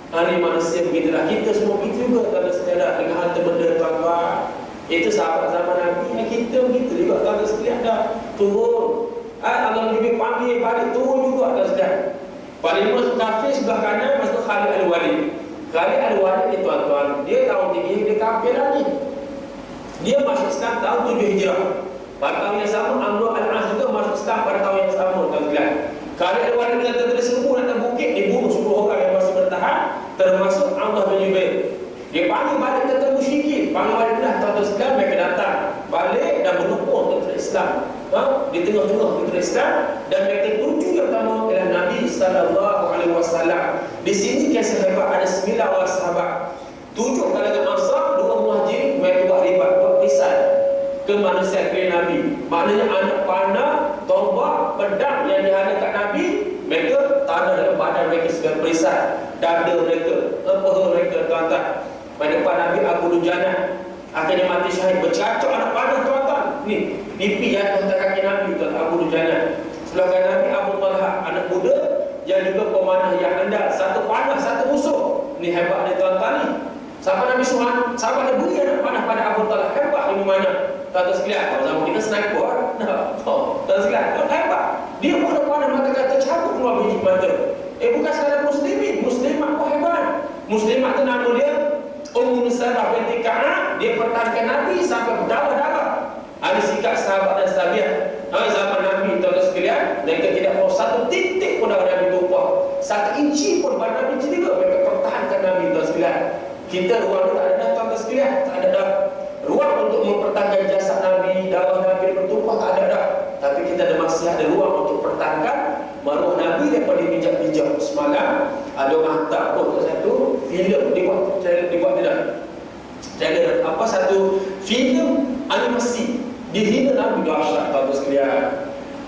Ini manusia begitulah. Kita semua begitu juga tuan-tuan sekalian dengan harta benda tuan-tuan. Itu sahabat zaman Nabi, kita begitu juga tuan-tuan sekalian dah turun. Allah lebih panggil balik turun juga tuan sekalian. Panglima kafir sebelah kanan masuk Khalid Al-Walid. Khalid Al-Walid ni tuan-tuan, dia tahun 3 dia kafir lagi. Dia masuk Islam tahun 7 Hijrah. Pada tahun yang sama Amr Al-As juga masuk Islam pada tahun yang sama tuan sekalian. Khalid Al-Walid dengan tentera serbu nak bukit, dibunuh 10 orang yang masih bertahan, termasuk Abdullah bin Jubair. Dia panggil balik tentera musyrikin, panggil balik dah tuan-tuan sekalian, mereka datang balik dan menukung tentera Islam. Di tengah-tengah tentera Islam, dan mereka tuju yang pertama ialah Nabi SAW. Di sini kisah hebat, ada 9 orang sahabat, 7 kalangan Ansar, 2 Muhajirin. Mereka buat ribat, buat risan ke manusia kira Nabi. Maknanya anak panah, tombak, pedang yang dihadap kat Nabi, mereka tanah dalam badan mereka sebagai perisai, dada mereka, paha mereka tuan-tuan. Pada depan Nabi Abu Dujana akhirnya mati syahid, bercacok anak panah tuan-tuan. Ni pipi jatuh atas kaki Nabi tuan Abu Dujana. Sebelah kanan Nabi Abu Talha, anak muda yang juga pemanah yang andal, satu panah satu musuh. Ni hebat ni tuan-tuan ni. Sahabat Nabi Suhaib, sahabat dia beri anak panah pada Abu Talha. Hebat ni mana? Tuan-tuan sekalian, kalau zaman kita sniper, tuan-tuan sekalian, hebat. Dia pun ada panah mata kata cabut keluar biji mata. Bukan sekadar muslimin, muslimat pun hebat. Muslimat tu nama dia Ummu Salamah binti Ka'ab. Dia pertahankan Nabi sampai berdarah-darah. Ada sikap sahabat dan sahabiah zaman Nabi tuan-tuan sekalian, mereka tidak mau satu titik pun darah Nabi tumpah, 1 inci pun badan Nabi cedera, mereka pertahankan Nabi tuan-tuan sekalian. Kita ruang tak ada dah tuan-tuan sekalian, tak ada dah ruang untuk mempertahankan jasad Nabi, darah Nabi bertumpah, tak ada dah. Tapi kita masih ada ruang untuk pertahankan maruah Nabi daripada bijak-bijak. Semalam ada orang hantar pun satu filem dibuat trailer apa, satu filem animasi dihina Nabi. Dahsyat tuan-tuan sekalian.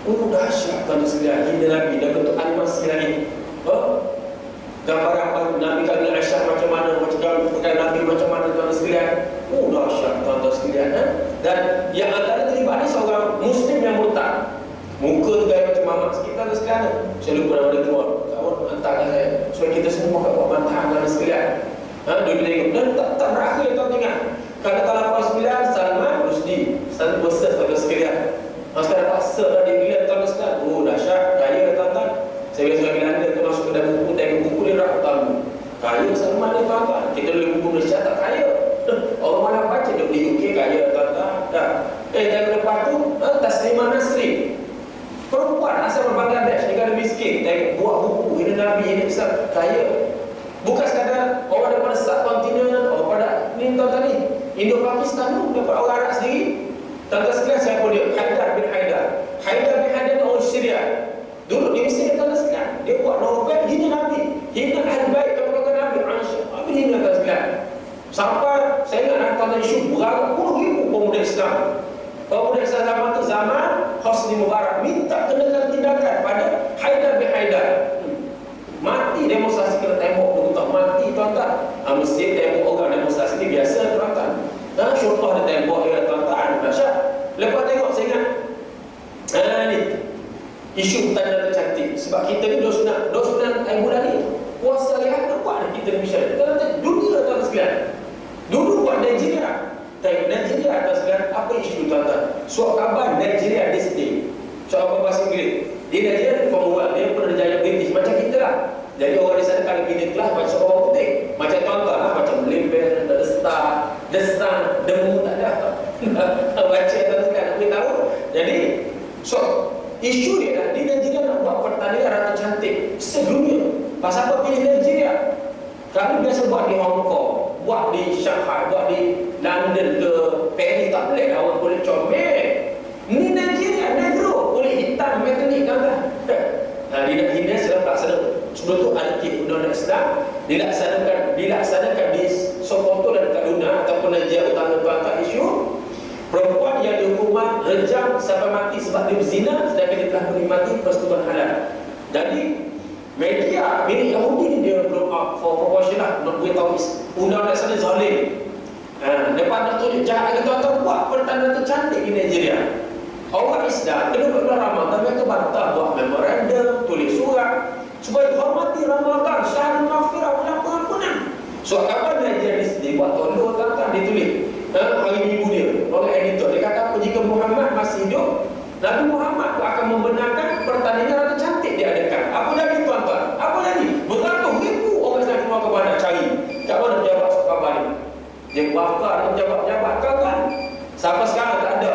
Dahsyat tuan-tuan sekalian, hina Nabi dan bentuk animasi lagi. Gambaran Nabi kali Aisyah macam mana, macam Nabi macam mana tuan-tuan sekalian. Dahsyat tuan-tuan sekalian. Dan yang antara terlibat ni seorang Muslim yang murtad. Muka tu gaya macam mamak sikit tuan-tuan sekalian. Saya lupa nama dia keluar. Kawan hantarkan saya supaya kita semua kat buat bantahan tuan-tuan sekalian. Dia tengok dan tak berakhir tuan ingat. Kalau tahun 89 Salman Rushdie satu versus tuan-tuan sekalian. Sekarang paksa dah dia tuan-tuan sekalian. Dahsyat, kaya tuan-tuan. Saya biasa bagi anda tu masuk ke dalam buku, tengok buku dia rak tamu. Kaya Salman ni tuan-tuan. Kita boleh buku Malaysia tak kaya. Orang mana baca dia di UK kaya tuan-tuan. Tengok lepas tu Taslimah Nasri, perempuan asal Bangladesh, negara miskin. Tengok buat buku hina Nabi, hina Islam, kaya. Bukan sekadar orang daripada subkontinen, orang pada ni tuan-tuan ni Indo-Pakistan tu, daripada orang Arab sendiri. Tuan-tuan sekalian, siapa dia? Haidar bin Haidar. Haidar bin Haidar ni orang Syria. Dulu di Mesir tuan-tuan sekalian, dia buat novel hina Nabi, hina Al-Bait, keluarga Nabi, Aisyah. Apa hina tuan-tuan sekalian? Sampai saya ingat tuan-tuan isu berapa ribu pemuda Islam. Pemuda Islam zaman tu, zaman Hosni Mubarak, minta kenakan tindakan pada Haidar bin Haidar. Mati demonstrasi kena tembok tu tau. Isu tanda tercantik. Sebab kita ni dua sunat air bulan ni puasa lihat nampak dah kita ni misalnya dalam dunia tuan sekalian. Dulu buat Nigeria. Tapi Nigeria tuan sekalian, apa isu tuan-tuan? Surat khabar Nigeria this day. Soal apa bahasa Inggeris. Di Nigeria ni Commonwealth, dia pernah jaya British macam kita lah. Jadi orang di sana kalau pergi kelas macam orang putih. Macam tuan-tuan lah, macam Melembel, The Star, The Sun, Demu tak ada. Baca tuan sekalian, nak beritahu. Jadi, so isu dia lah, di Nigeria nak buat pertandingan ratu cantik sedunia. Pasal apa pilih Nigeria? Kami biasa buat di Hong Kong, buat di Shanghai, buat di London ke Paris, tak boleh lah, orang kulit comel. Ni Nigeria, negro, kulit hitam, mekanik kan. Di Nigeria sedang pelaksana. Sebelum tu ada undang-undang Islam dilaksanakan di Sokoto dan Kaduna ataupun Nigeria utama tuan-tuan isu perempuan yang dihukuman rejam sampai mati sebab dia berzina sedangkan dia telah menikmati persetubuhan halal. Jadi media milik Yahudi ni dia blow up for proportion lah, nak beritahu undang-undang sana zalim. Lepas nak tunjuk jahat lagi tuan-tuan, buat pertanda tercantik di Nigeria. Orang Islam kena bulan Ramadan, mereka bantah buat memorandum, tulis surat supaya hormati Ramadan, syahrul maghfirah, bulan pengampunan. So kapan Nigeria ni sendiri buat tolong tuan-tuan ditulis hari minggu dia, orang editor dia kata apa, jika Muhammad masih hidup, Nabi Muhammad akan membenarkan pertandingan ratu cantik diadakan. Apa lagi tuan-tuan? Apa lagi? Beratus ribu orang Islam keluar ke mana cari kat mana pejabat khabar ni. Dia bakar pejabat-pejabat kan. Sampai sekarang tak ada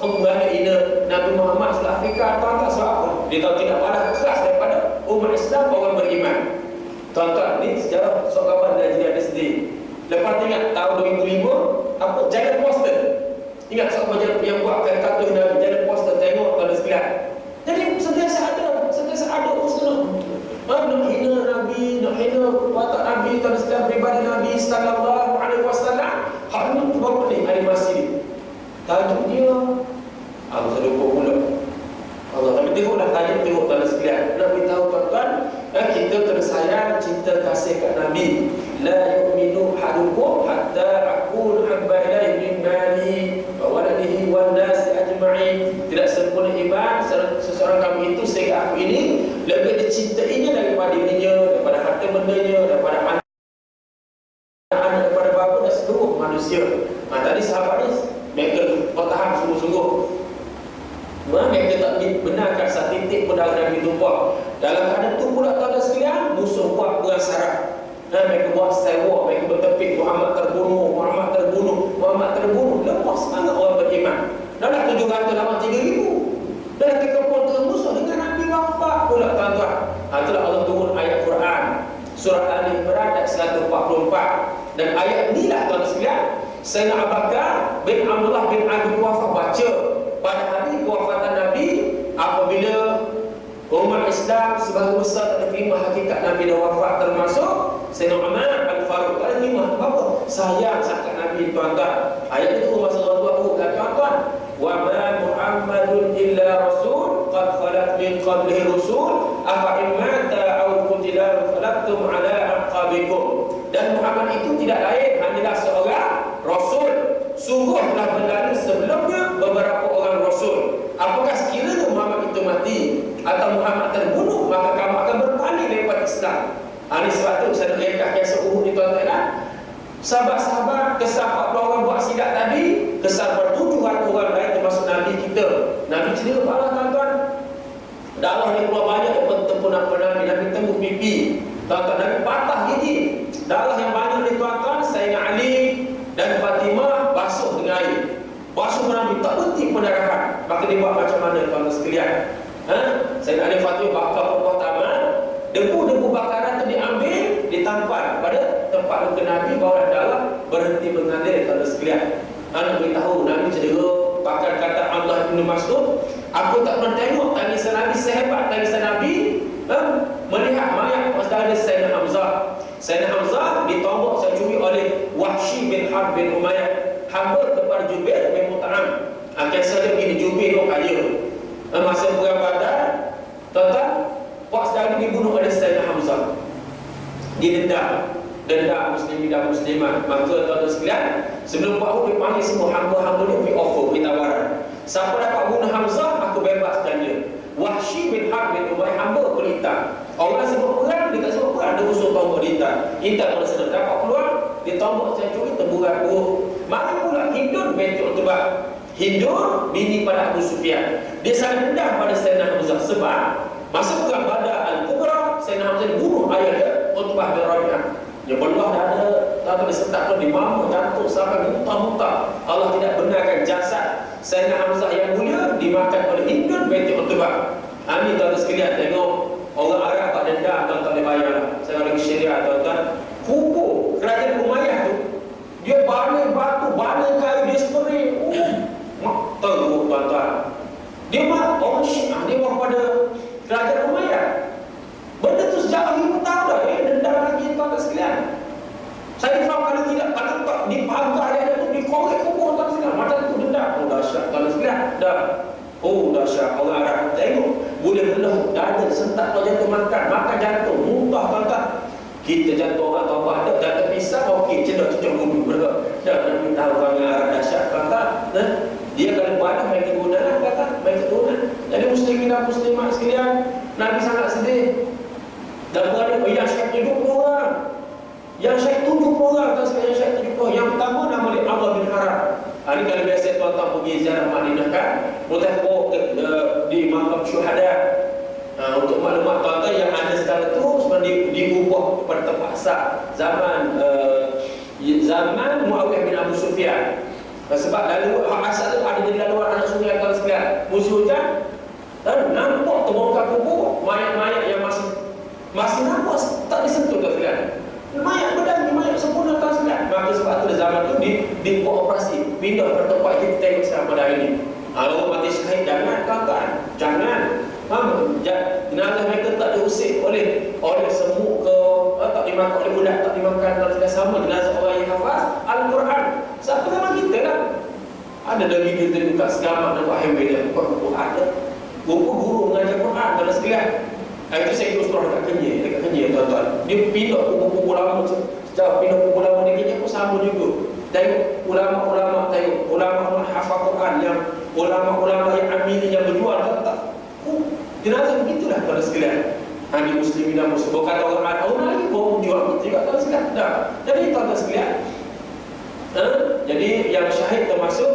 hubungan ina Nabi Muhammad setelah Afrika tuan-tuan sebab apa? Dia tahu tidak padah keras daripada umat Islam orang beriman. Tuan-tuan, ni sejarah khabar Nigeria ada sendiri. Lepas ingat tahun 2005 apa Jalan Poster. Ingat siapa yang buat karikatur Nabi Jalan Poster, tengok tuan sekalian. Jadi sentiasa ada usul nak hina Nabi, nak hina watak Nabi, tuan sekalian, pribadi Nabi sallallahu alaihi wasallam. Hak ni berapa ni animasi ni? Tajuk dia Allah terlupa pula. Allah tapi tengoklah tajuk, tengok tuan sekalian. Nak beritahu tuan-tuan, kita kena sayang, cinta kasih kat Nabi. La yu'minu hadukum hatta akun habba ilaihi min mali wa waladihi wan nasi ajma'in. Tidak sempurna iman seseorang kamu itu sehingga aku ini lebih dicintainya daripada dirinya, daripada harta bendanya, daripada anak, daripada bapa dan seluruh manusia. Tadi sahabat ni mereka bertahan sungguh-sungguh. Mereka tak benarkan satu titik pun darah Nabi tumpah. Dalam keadaan itu pula tuan-tuan sekalian, musuh buat perang saraf. Mereka buat sewak, mereka bertepik, Muhammad terbunuh. Lepas semangat orang beriman. Dalam 783,000. Dan kita pun musuh dengan Nabi wafat pula tuan-tuan. Itulah Allah turun ayat Quran Surah Ali Imran ayat 144. Dan ayat inilah tuan sekalian Sayyidina Abu Bakar bin Abdullah bin Abi Quhafah baca pada hari kewafatan Nabi apabila umat Islam sebahagian besar tak terima hakikat Nabi dah wafat, termasuk Sayyidina Umar Al-Faruq tak terima. Apa? Sayang sangat Nabi tuan-tuan. Ayat itu masa Allah tuan-tuan, wa ma Muhammadun illa rasul qad khalat min qablihi rusul afa in mata aw qutila falaqtum ala aqabikum. Dan Muhammad itu tidak lain hanyalah seorang rasul. Sungguh telah berlalu sebelumnya beberapa orang rasul. Apakah sekiranya Muhammad itu mati atau Muhammad terbunuh, maka kamu akan berpaling daripada Islam. Ini sebab itu saya nak rekah kisah Uhud ni tuan-tuan. Sahabat-sahabat, kesal 40 orang buat sidak tadi, kesal ber-700 orang lain termasuk Nabi kita. Nabi cerita apa tuan-tuan? Darah ni keluar banyak tempun apa Nabi tembus pipi. Tuan-tuan, Nabi patah gigi. Darah yang banyak ni tuan-tuan, Sayyidina Ali dan Fatimah basuh dengan air. Basuh Nabi tak berhenti pendarahan. Maka dia buat macam mana tuan-tuan sekalian? Sayyidina Ali Fatimah bakar buah taman. Debu-debu bakaran itu diambil, ditampar pada tempat luka Nabi, barulah darah berhenti mengalir tuan-tuan sekalian. Nak beritahu Nabi cedera. Bahkan kata Allah bin Mas'ud, aku tak pernah tengok tangisan Nabi sehebat tangisan Nabi melihat mayat saudara Sayyidina Hamzah. Sayyidina Hamzah ditombok securi oleh Wahsy bin Harb bin Umayyah, hamba kepada Jubair bin Mut'im. Kisah dia begini, Jubair orang kaya. Masa perang Badar, tuan-tuan, puak saudara dibunuh oleh Sayyidina Hamzah. Didendam muslimin dan muslimat. Maka tuan-tuan sekalian, sebelum puak Uhud dipanggil semua hamba-hamba dia, we offer, we tawaran. Siapa dapat bunuh Hamzah, aku bebaskan dia. Wahsy bin Kita pada sedang dapat peluang, dia tombok saya curi terburai buruk. Mari pula Hindun binti Utbah. Hindun bini pada Abu Sufyan. Dia sangat rendah pada Sayyidina Hamzah sebab masa perang Badar Al-Kubra, Sayyidina Hamzah dibunuh ayah dia Utbah bin Rabi'ah. Dia belah dada, lalu disertakkan di mama, jantung sampai muntah-muntah. Allah tidak benarkan jasad Sayyidina Hamzah yang mulia dimakan oleh Hindun binti Utbah. Ini tuan-tuan sekalian, tengok orang Arab tak dendam, tuan tak boleh bayar. Saya lagi syariah tuan-tuan. Kubu kerajaan Umayyah tu, dia bana batu, bana kayu, dia spray. Teruk tuan-tuan. Dia orang Syiah, dia bawa pada kerajaan Umayyah. Benda tu sejak 5 tahun dah. Dendam lagi tuan-tuan sekalian. Saya faham kalau tidak, kalau tak dipagar dia tu, dikorek kubur tuan-tuan sekalian. Macam tu dendam. Oh dahsyat tuan-tuan sekalian. Dah. Oh dahsyat. Orang Arab tengok, boleh belah dada, sentak kau jantung makan jantung, muntah tuan-tuan. Kita jantung orang tahu ada, jantung pisang, okey, cedok cucuk bunuh. Dah nak minta orang Arab dahsyat tuan-tuan. Dia kalau badan main kegunaan, kata main kegunaan. Jadi muslimin dan muslimat sekalian, Nabi sangat sedih. Dan berada yang syahid 70 orang. Yang syahid 70 orang, tak sekalian syahid 70. Yang pertama nama dia Amr bin Haram. Ini kalau biasa tuan-tuan pergi ziarah Madinah kan, mutahko di makam syuhada. Untuk maklumat tuan-tuan yang ada sekarang tu sebenarnya diubah pada terpaksa zaman Muawiyah bin Abu Sufyan. Sebab lalu asal tu ada di laluan anak sungai tuan sekalian. Musuh hujan dan nampak terbongkar kubur mayat-mayat yang masih nampak tak disentuh tuan sekalian. Mayat berdaging, mayat sempurna tuan sekalian. Maka sebab tu zaman tu dibuat operasi, pindah ke tempat kita tengok sekarang pada hari ini. Orang mati syahid jangan tuan-tuan, jangan. Jenazah mereka tak diusik oleh semut ke, tak dimakan oleh budak, tak dimakan. Kalau tidak sama jenazah orang yang hafaz Al-Quran. Siapa nama kita lah? Ada dari kita buka segamat dan wahai dia. Ada guru mengajar Quran dalam sekalian. Itu saya terus terang dekat Kenyir tuan-tuan. Dia pindah kubu-kubu lama, sejauh pindah kubu lama di Kenyir pun sama juga. Tengok ulama-ulama, tengok ulama-ulama hafaz Quran, yang ulama-ulama yang amili, yang berjual tak. Jenazah begitulah tuan sekalian. Di muslimin dan muslim. Bukan orang lagi pun jual juga tuan sekalian. Jadi tuan sekalian, jadi yang syahid termasuk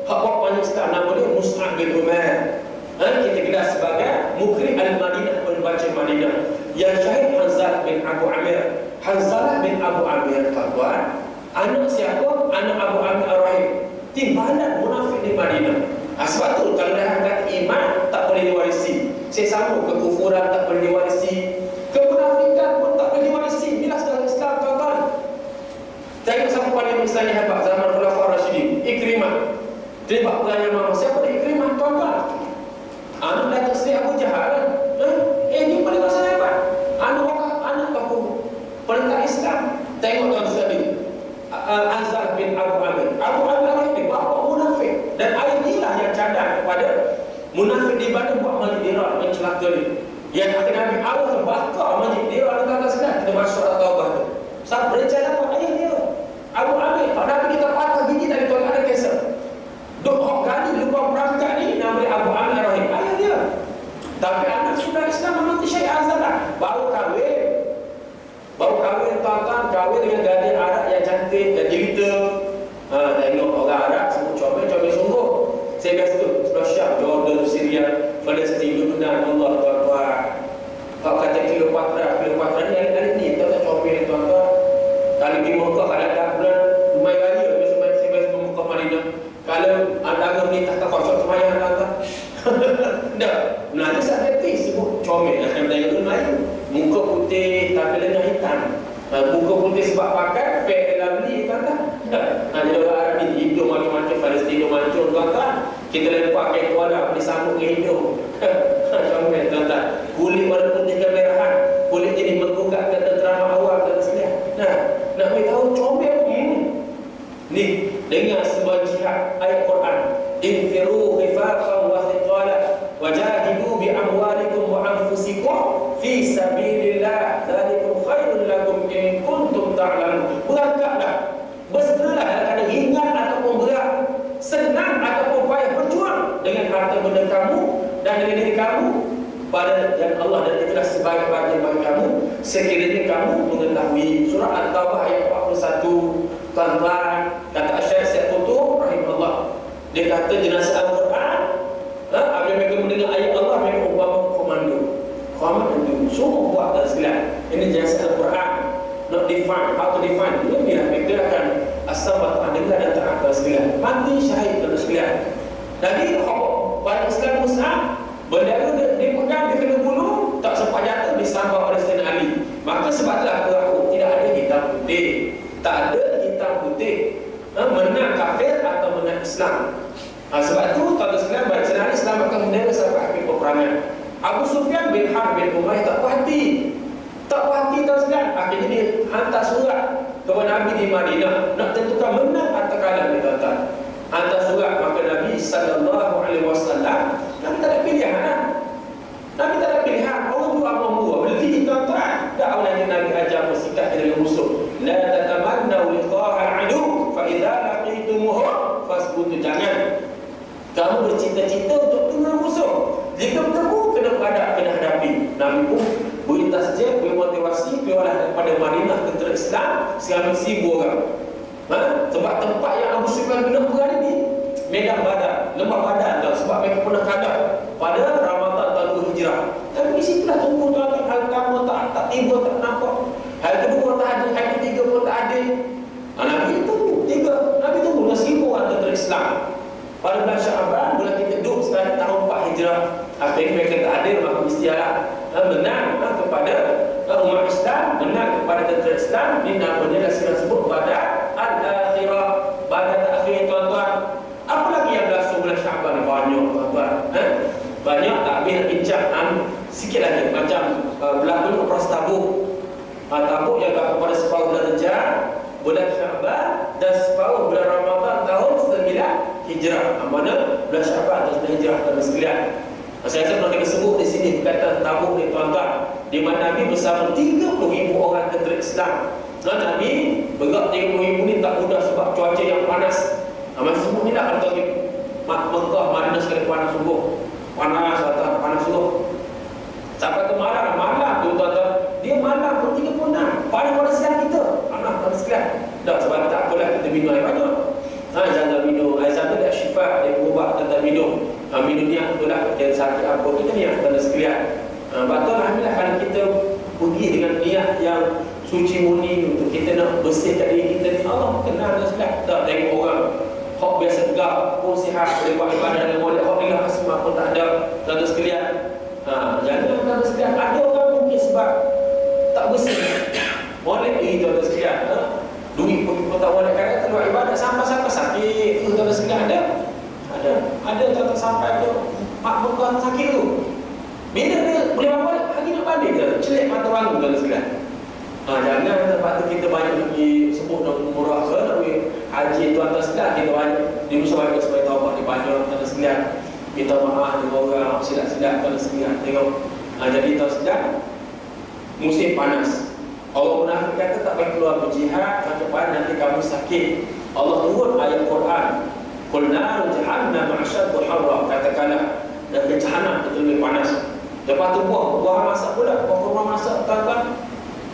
hak banyak sekali. Nama dia Mus'ab bin Umair. Kita kenal sebagai Mukri Al-Madinah, pembaca Madinah. Yang syahid Hanzalah bin Abu Amir. Hanzalah bin Abu Amir tuan-tuan, anak siapa? Anak Abu Amir Ar-Rahim, timbalan munafik di Madinah. Sebab tu kalau dah angkat iman tak boleh diwarisi. Saya sambung kekufuran tak boleh diwarisi. Kemunafikan pun tak boleh diwarisi. Inilah sejarah Islam tuan-tuan. Tengok siapa paling Islam yang hebat zaman Khulafaur Rasyidin. Ikrimah. Terlibat perang Yamamah. Siapa dia Ikrimah tuan-tuan? Anak Datuk Seri Abu Jahal. Ini paling rasa hebat. Anak tokoh perintah Islam. Tengok tuan sekali. Azhar bin Abu Amir. Abu Amir ini bapa munafik. Dan ayat inilah yang cadang kepada munafik di mana buat majlis dirar yang celaka ni. Yang akan Nabi Allah terbakar majlis dirar dengan kasihan. Kita masuk surat Taubah tu. Saat berencana apa ayat dia? Abu Amir. Nabi kita patah gigi dari tuan ada kesel. Duk hok gani lupa perangkat ni nama dia Abu Amir Rahim. Ayat dia. Tapi anak sudah Islam mati Syekh Azhar. Baru kahwin tuan-tuan, kahwin dengan gadis Arab yang cantik dan jelita. Tengok orang Arab semua comel sungguh. Saya biasa tu sebelah Syam, Jordan, Syria, Palestin, Lebanon, Allah tuan-tuan. Kalau kata Cleopatra ni hari ni tuan-tuan comel tuan-tuan. Kalau pergi Mekah, kalau ada bulan Rumai Raya, biasa Mekah Madinah. Kalau antara ni tak kocok semayang tuan-tuan. Dah, Melayu sahaja sebut comel. Akan tengok tu Melayu. Muka putih tapi lengan hitam. Muka putih sebab pakai fair and lovely tuan-tuan. Jadi orang Arab ni hidung macam-macam, Palestin hidung macam tuan-tuan. Kita lepak kain tuala boleh sambung ke hidung. Comel tuan-tuan. Kulit warna putih kemerahan, kulit jadi menggugah ketenteraman awal dan sekalian. Nak beritahu comel ni dengar sebuah jihad ayat Quran. Infiru khifafan wa thiqala wajahidu bi amwalikum wa anfusikum fi sabilillah dzalikum khairul lakum in kuntum ta'lamun. Berangkatlah, bersegeralah dalam keadaan ringan ataupun berat, senang ataupun payah, berjuang dengan harta benda kamu dan dengan diri kamu pada dan Allah, dan itulah sebaik-baiknya bagi kamu sekiranya kamu mengetahui. Surah At-Taubah ayat 41. Tuan-tuan, kata Syekh Qutb rahimahullah, dia kata jenazah Al-Quran, apabila mereka mendengar ayat Allah, mereka umpama komando semua buat dan segala. Ini jenazah Al-Quran, not define, how to define. Ini lah mereka akan asal batang dengar dan tak akan segala, mati syahid dan segala. Jadi pada Islam Muslim, benda itu dia pegang, dia kena bunuh, tak sempat jatuh, disambang oleh Sayyidina Ali. Maka sebab itulah aku tidak ada hitam putih, tak ada hitam putih, menang kafir atau menang Islam. Sebab itu tuan-tuan sekalian, baik Sayyidina Ali selamatkan bendera sampai akhir peperangan. Abu Sufyan bin Harb bin Umayyah tak puas hati, tuan sekalian. Akhirnya dia hantar surat kepada Nabi di Madinah nak tentukan menang atau kalah ni tuan-tuan. Hantar surat, maka Nabi sallallahu alaihi wasallam, Nabi tak ada pilihan kan? Nabi tak ada pilihan. Orang tu apa buat? Beli tuan-tuan. Tak awalnya Nabi ajar bersikap dengan musuh. La tatamannaw liqa'al adu fa idza laqitumuhu fasbutu. Jangan kamu bercita-cita untuk tunggu musuh. Jika bertemu, kena berhadap, kena hadapi. Nabi pun beri tasjid, beri motivasi, pergilah daripada Madinah tentera Islam sekarang 1,000 orang. Sebab tempat yang Abu Sufyan kena berada ni Medan Badar, lembah Badar tau. Sebab mereka pernah kalah pada Ramadan tahun 2 Hijrah. Tapi di situlah tunggu tuan-tuan. Hari pertama tak tiba, tak nampak. Hari kedua tak ada, hari ketiga pun tak ada. Nabi tunggu 3. Nabi tunggu dengan 1,000 orang tentera Islam. Pada bulan Syaban, bulan kita duduk sekarang tahun 4 Hijrah. Akhirnya mereka tak ada, maka mestilah menang kepada umat Islam, menang kepada tentera Islam. Ini namanya dah sebut Badar Al-Akhirah, Badar Akhir tuan-tuan. Apa lagi yang berlaku bulan Syaban ni? Banyak tuan-tuan. Banyak, tak habis nak bincang. Sikit lagi macam berlaku operasi Tabuk. Tabuk yang berlaku pada separuh bulan Rejab, bulan Syaban, dan separuh bulan Ramadan tahun 9 Hijrah. Mana bulan Syaban atau 9 Hijrah tahun 9. Saya rasa pernah kita sebut di sini perkataan Tabuk ni tuan-tuan, di mana Nabi bersama 30,000 orang tentera Islam. Dan Nabi bergerak 30,000 ni tak mudah sebab cuaca yang panas. Masa semua ni dah kalau Mekah, Madinah sekali panas sungguh. Panas tuan-tuan, panas sungguh. Sampai ke malam tu tuan-tuan, dia malam pun 36. Pada siang kita, panas pada sekian. Dah sebab tak apalah kita minum air banyak. Jangan minum air zam dia syifa, dia ubah tentang minum. Minum ni aku lah yang sakit apa kita ni pada sekalian. Betul alhamdulillah kalau kita pergi dengan niat yang suci murni untuk kita nak bersihkan diri kita ni, Allah kenal dah sekalian. Tak tengok orang hok biasa tegak pun sihat, boleh buat ibadah dengan molek, hok ilah asma pun tak ada. Tuan-tuan sekalian, jangan tuan-tuan sekalian, ada orang mungkin sebab tak bersih molek diri tuan-tuan sekalian. Duit pun tak molek kadang keluar ibadah sampai sakit. Tuan-tuan sekalian ada tuan-tuan sampai tu mak bukan sakit tu. Bila dia boleh balik, lagi nak balik ke? Celik mata wangu tuan-tuan sekalian. Jangan tempat tu kita banyak pergi sebut nak umrah ke, nak pergi haji tuan-tuan sekalian, kita banyak di musyawarah supaya taubat di banyak tuan-tuan sekalian. Minta maaf dengan orang, silap-silap tuan-tuan sekalian. Tengok. Jadi tuan sekalian, musim panas. Allah munafik kata tak payah keluar berjihad, macam nanti kamu sakit. Allah turun ayat Quran. Qul naru jahannam asyaddu harra, katakanlah neraka jahanam itu lebih panas. Lepas tu buah masak pula, buah kurma masak tuan-tuan,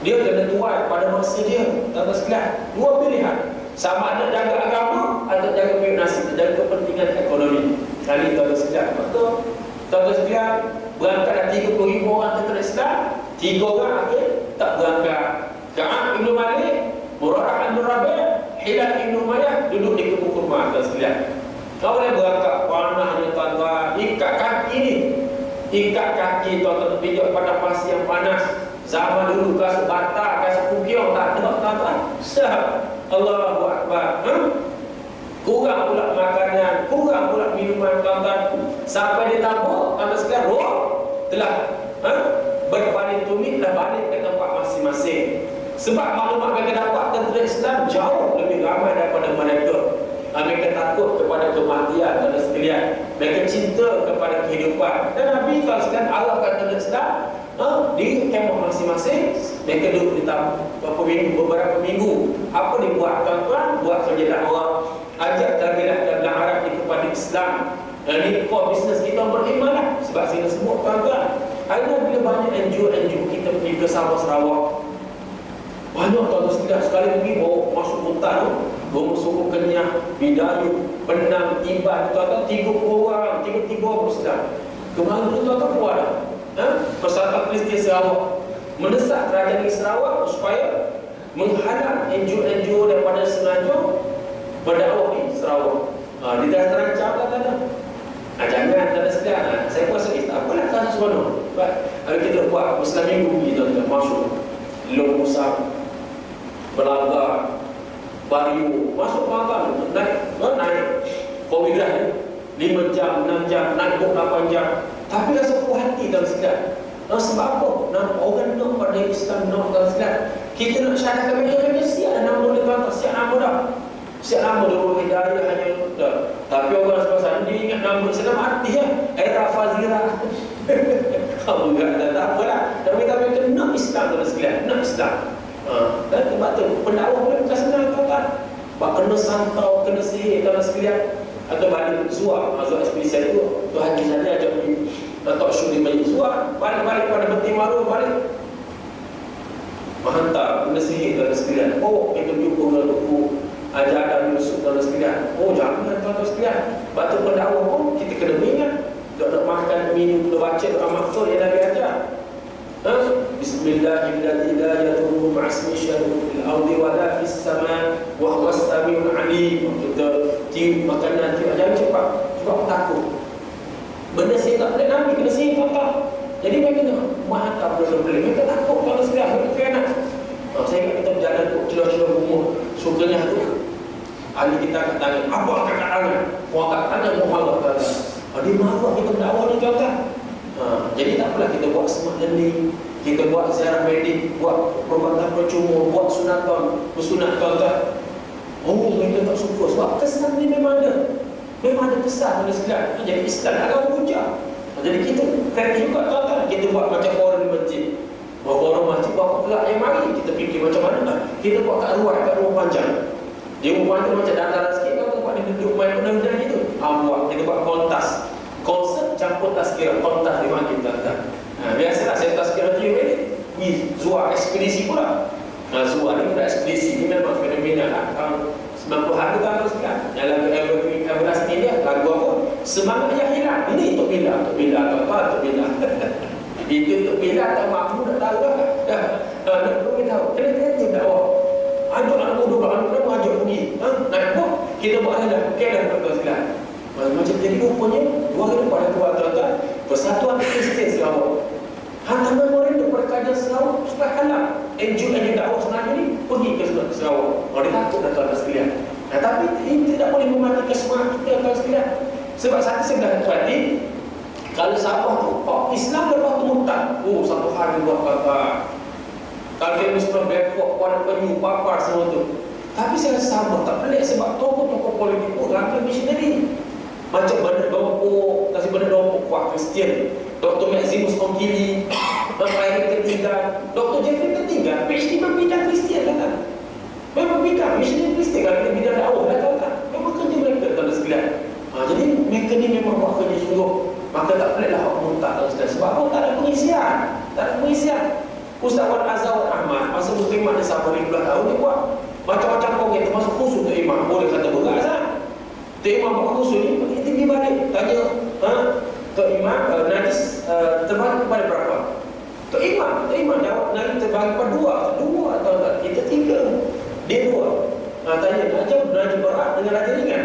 dia kena tuai pada masa dia. Tuan-tuan sekalian, dua pilihan, sama ada jaga agama atau jaga periuk nasib, jaga kepentingan ekonomi. Kali tuan-tuan sekalian, betul. Tuan-tuan sekalian, berangkat 30,000 orang tentera Islam, 3 orang akhir tak berangkat. Ka'ab bin Malik, Murarah bin Rabi', Hilal bin Umayyah duduk di kebun kurma tuan sekalian. Kau boleh berangkat panahnya tuan-tuan, ikat kaki tuan-tuan pijak pada pasir yang panas. Zaman dulu kasut batak, kasut pukiong tak ada tuan-tuan. Allahu Akbar. Kurang pula makanan, kurang pula minuman tuan-tuan. Sampai dia tabuk, tuan-tuan sekalian, roh telah berpaling tumit dah balik ke tempat masing-masing. Sebab maklumat mereka dapat tentera Islam jauh lebih ramai daripada mereka. Mereka takut kepada kematian dan sekalian. Mereka cinta kepada kehidupan. Dan Nabi SAW arahkan tentera Islam di kemah masing-masing. Mereka duduk di beberapa minggu. Apa dia buat tuan-tuan? Buat kerja dakwah, ajak tarbiah dan Arab kepada Islam. Ini core bisnes kita beriman lah. Sebab saya sebut tuan-tuan, Aina bila banyak NGO kita pergi ke Sabah Sarawak, banyak tuan-tuan sekalian, sekali pergi bawa masuk hutan, bawa masuk Kenyah, Bidayu, Penang, Tiban, tuan-tuan 30 orang, 33 orang bersedar. Kemarin tu tuan-tuan keluar dah, Persatuan Kristian Sarawak mendesak kerajaan negeri Sarawak supaya menghalang NGO daripada sengaja berdakwah di Sarawak. Dia dah terancam dah tanda. Jangan tanda sekalian. Saya puasa tak apalah kasus mana. Kalau kita buat Muslim Minggu kita masuk Long Musang, Belanggar, Bario, masuk pangkal naik Kowidrah 5 jam, 6 jam, naik 8 jam. Tapi rasa puas hati dalam sekalian. Sebab apa? Orang nak pada Islam, nak dalam sekalian. Kita nak syarahkan mereka siap nama boleh tuan-tuan, siap nama dah. Siap nama Nurul Hidayah hanya dah. Tapi orang sebab dia ingat nama Islam mati ya. Era Fazirah. Kamu enggak tak apalah. Tapi mereka nak Islam dalam sekalian, nak Islam. Dan sebab tu pendakwah boleh bukan senang tuan-tuan. Sebab kena santau, kena sihir dalam sekalian. Atau balik Zuak, Zuak ekspedisi itu tu Haji saja ajak pergi talk show di Majlis Zuak, balik pada Beti Maru, balik menghantar kena sihir dalam sekalian. Kita jumpa dengan buku ajaran Yusuf dalam sekalian. Jangan tuan-tuan sekalian. Batu pendakwah pun kita kena ingat. Nak makan, minum, nak baca doa maghfur yang Nabi ajar. Bismillahirrahmanirrahim. La yadurru ma'asmi syai'un fil ardi wa la fis sama' wa huwas samiul 'alim. Kita cium makanan kita jangan cepat sebab takut. Benda saya tak boleh Nabi kena sihir tuan-tuan. Jadi mereka kena menghantar benda-benda. Mereka takut kalau sekalian mereka kena. Saya ingat kita berjalan untuk celah-celah rumah. Sukanya tu ahli kita kat tangan. Apa kakak tangan? Orang kat tangan Allah Ta'ala. Dia marah kita berdakwah ni tuan-tuan. Jadi tak apalah kita buat smart learning, kita buat ziarah medik, buat perubatan percuma, buat sunatan, bersunat tuan-tuan. Mereka tak suka sebab kesan ni memang ada. Memang ada kesan pada sekalian. Jadi Islam agama hujah. Jadi kita kreatif juga tuan-tuan. Kita buat macam orang di masjid. Bawa orang masjid, bawa kelak yang mari. Kita fikir macam mana tak? Kita buat kat rumah panjang. Dia rumah tu macam datar sikit. Kita buat dia duduk main benda-benda gitu. Buat, kita buat kontas. Konsep campur tazkirah, kontas di mana kita tuan-tuan. Biasalah saya tazkirah dia ni. Zuak ekspedisi pula. Zuak ni pula ekspedisi. Ini memang fenomena lah. Tahun 90-an tu tuan-tuan sekalian. Yang lagu Everlast ni dia, lagu apa? Semangat yang hilang. Ini untuk bila tuan-tuan, untuk bila. Itu untuk bila tak mampu nak tahu lah. Nak perlu tahu. Kena kreatif dakwah. Ajak anak muda, anak muda ajak pergi. Nak buat, kita buat dah. Okey dah tuan-tuan sekalian. Macam jadi rupanya, 2 hari lepas dah keluar tuan-tuan, Persatuan Kristian Sarawak hantaran orang itu perkajian Sarawak supaya halang NGO dakwah sebenarnya ni pergi ke Sarawak. Dia takut dah tuan-tuan sekalian. Tapi ini tidak boleh mematikan semangat kita tuan-tuan sekalian. Sebab satu sebelah hati, kalau Sabah tu Islam lepas tu murtad. Satu hari buat apa? Kalau dia mesti berfok, warna penyu, papar semua tu. Tapi saya rasa Sabah tak pelik sebab tokoh-tokoh politik pun ramai missionary. Macam Bernard Dompok, kasih Bernard Dompok kuat Kristian, Dr. Maximus Ongkili, Bapak Ketinggal, Dr. Jeffrey Ketinggal, PhD berbidang Kristian kan? Memang bidang missionary Kristian kalau dia bidang dakwah dah kan? Memang kerja mereka tuan-tuan sekalian. Jadi mereka ni memang buat kerja sungguh. Maka tak peliklah hak murtad tuan sekalian. Sebab apa? Tak ada pengisian. Tak ada pengisian. Ustaz Wan Azhar Ahmad masa muslimat di Sabah 15 tahun dia buat macam-macam kongres termasuk khusus untuk imam. Boleh kata berat sah. Untuk imam buat khusus ni kita pergi balik tanya Tok Imam najis terbagi kepada berapa? Tok Imam jawab najis terbagi kepada 2 atau tak? Kita 3. Dia 2. Tanya najis berat dengan najis ringan.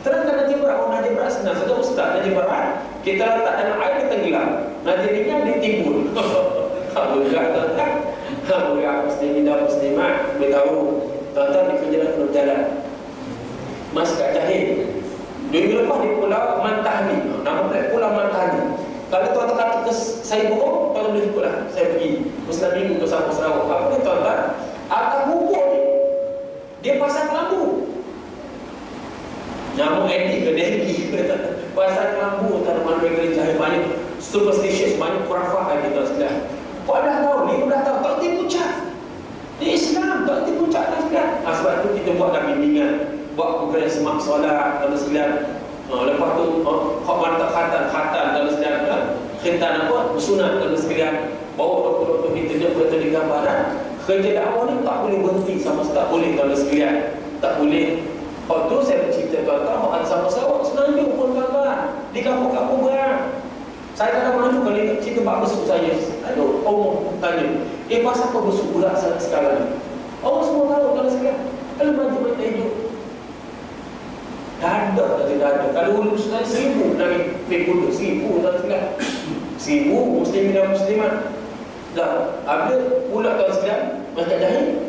Terangkan najis berat. Najis berat senang saja ustaz. Najis berat kita letak dalam air kita tenggelam. Najis ringan ditimbun. Alhamdulillah tuan-tuan. Alhamdulillah muslimin dan muslimat beritahu tuan-tuan di kerja dan berjalan. Mas Kak Jahil 2 minggu lepas di Pulau Mantahni. Nama Pulau Mantahni. Kalau tuan-tuan kata ke saya bohong, tuan-tuan boleh ikutlah. Saya pergi Muslim Minggu ke Sabah Sarawak. Apa ni tuan-tuan? Atas bubur ni dia pasang kelambu. Nyamuk edik ke dengki pasang kelambu tanaman mereka jahil. Banyak superstitious, banyak kurafat kita sekalian. 14 tahun, 15 tahun tak tipu puncak. Di Islam tak tipu puncak dah sekalian. Sebab tu kita buat dah bimbingan, buat program semak solat dalam sekalian. Lepas tu hak mantap khatan dalam sekalian kan. Khitan apa? bersunat dalam sekalian. Bawa doktor-doktor kita dia berkata di gambaran, kerja dakwah ni tak boleh berhenti sama sekali. Tak boleh dalam sekalian. Tak boleh. Waktu saya bercerita tuan-tuan, ada sama-sama sebenarnya pun tuan-tuan. Di kampung-kampung berang. Saya kadang-kadang kalau cerita bab besuk saya, aduh, orang tanya, pasal apa besuk berat sangat sekarang ni? Orang semua tahu kalau sekarang, kalau maju-maju hidup, dada tak ada. Kalau ulu sekarang 1000 dari pekuduk, 1000 tak sekarang. 1000 muslimin dan muslimat. Dah, ada pula kalau sekarang, macam jahil,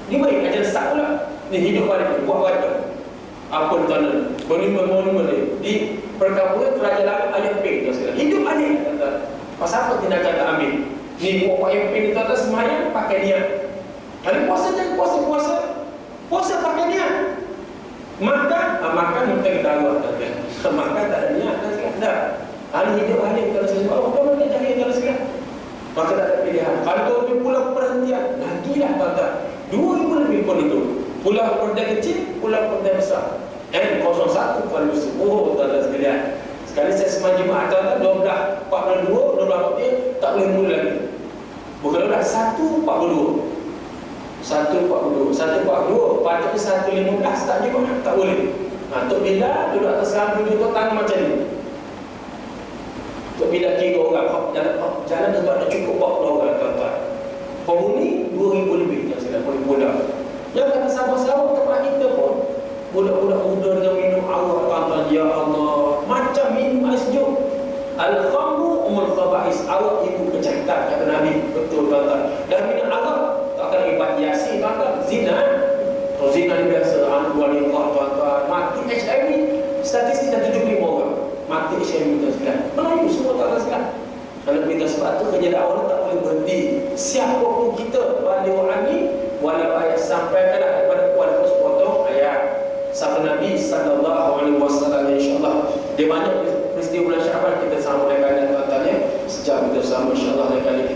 ni baik ajar sak pula. Ni hidup balik, buat balik. Apa tuan-tuan? Monumen ni. Di perkampungan kerajaan ayat pink tuan-tuan. Hidup balik tuan-tuan. Pasal apa tindakan tak ambil? Ni buat ayat pink tuan-tuan semayang pakai niat. Kalau puasa jangan puasa pakai niat. Makan minta kita Allah tuan-tuan. Makan tak ada niat tuan-tuan. Dah. Hari hidup balik kalau saya sebab apa mana jahil kalau sekarang. Maka tak ada pilihan. Kalau dia pulau perhentian, lagilah tuan-tuan. 2000 lebih pun itu. Pulau Perda kecil, pulau Perda besar. N01 Kuala Lumpur. Oh, tuan-tuan sekalian. Sekali saya sembang jemaah tuan-tuan 12.42, 12.43 tak boleh mula lagi. Bukan dah 1.42. 1.42. Patutnya 1.15 tak jemaah, tak boleh. Tok Bila duduk atas lampu tu tangan macam ni. Tok Bila kira orang jalan sebab dah cukup 40 orang tuan-tuan. Penghuni 2,000 lebih yang saya boleh pulang. Yang kata sahabat-sahabat tempat kita pun budak-budak muda dengan minum arak tuan-tuan. Ya Allah, macam minum ais sejuk. Al-khamru umul khaba'is. Arak ibu kejahitan kata Nabi. Betul tuan-tuan. Dan minum arak tak akan ibat yasin tuan-tuan. Zina. Kalau zina ni biasa anuan nikah tuan-tuan. Mati HIV. Statistik dah 75 orang mati HIV tuan-tuan. Melayu semua tuan-tuan sekalian. Kalau kita sebab tu kerja dakwah tak boleh berhenti. Siapapun kita balik ani walau ayat sampaikanlah kepada kuala sepotong ayat sabda Nabi sallallahu alaihi wasallam. Insyaallah dia banyak peristiwa bulan Syaban kita sama dengan tuan-tuan ya. Sejak kita sama insyaallah lain kali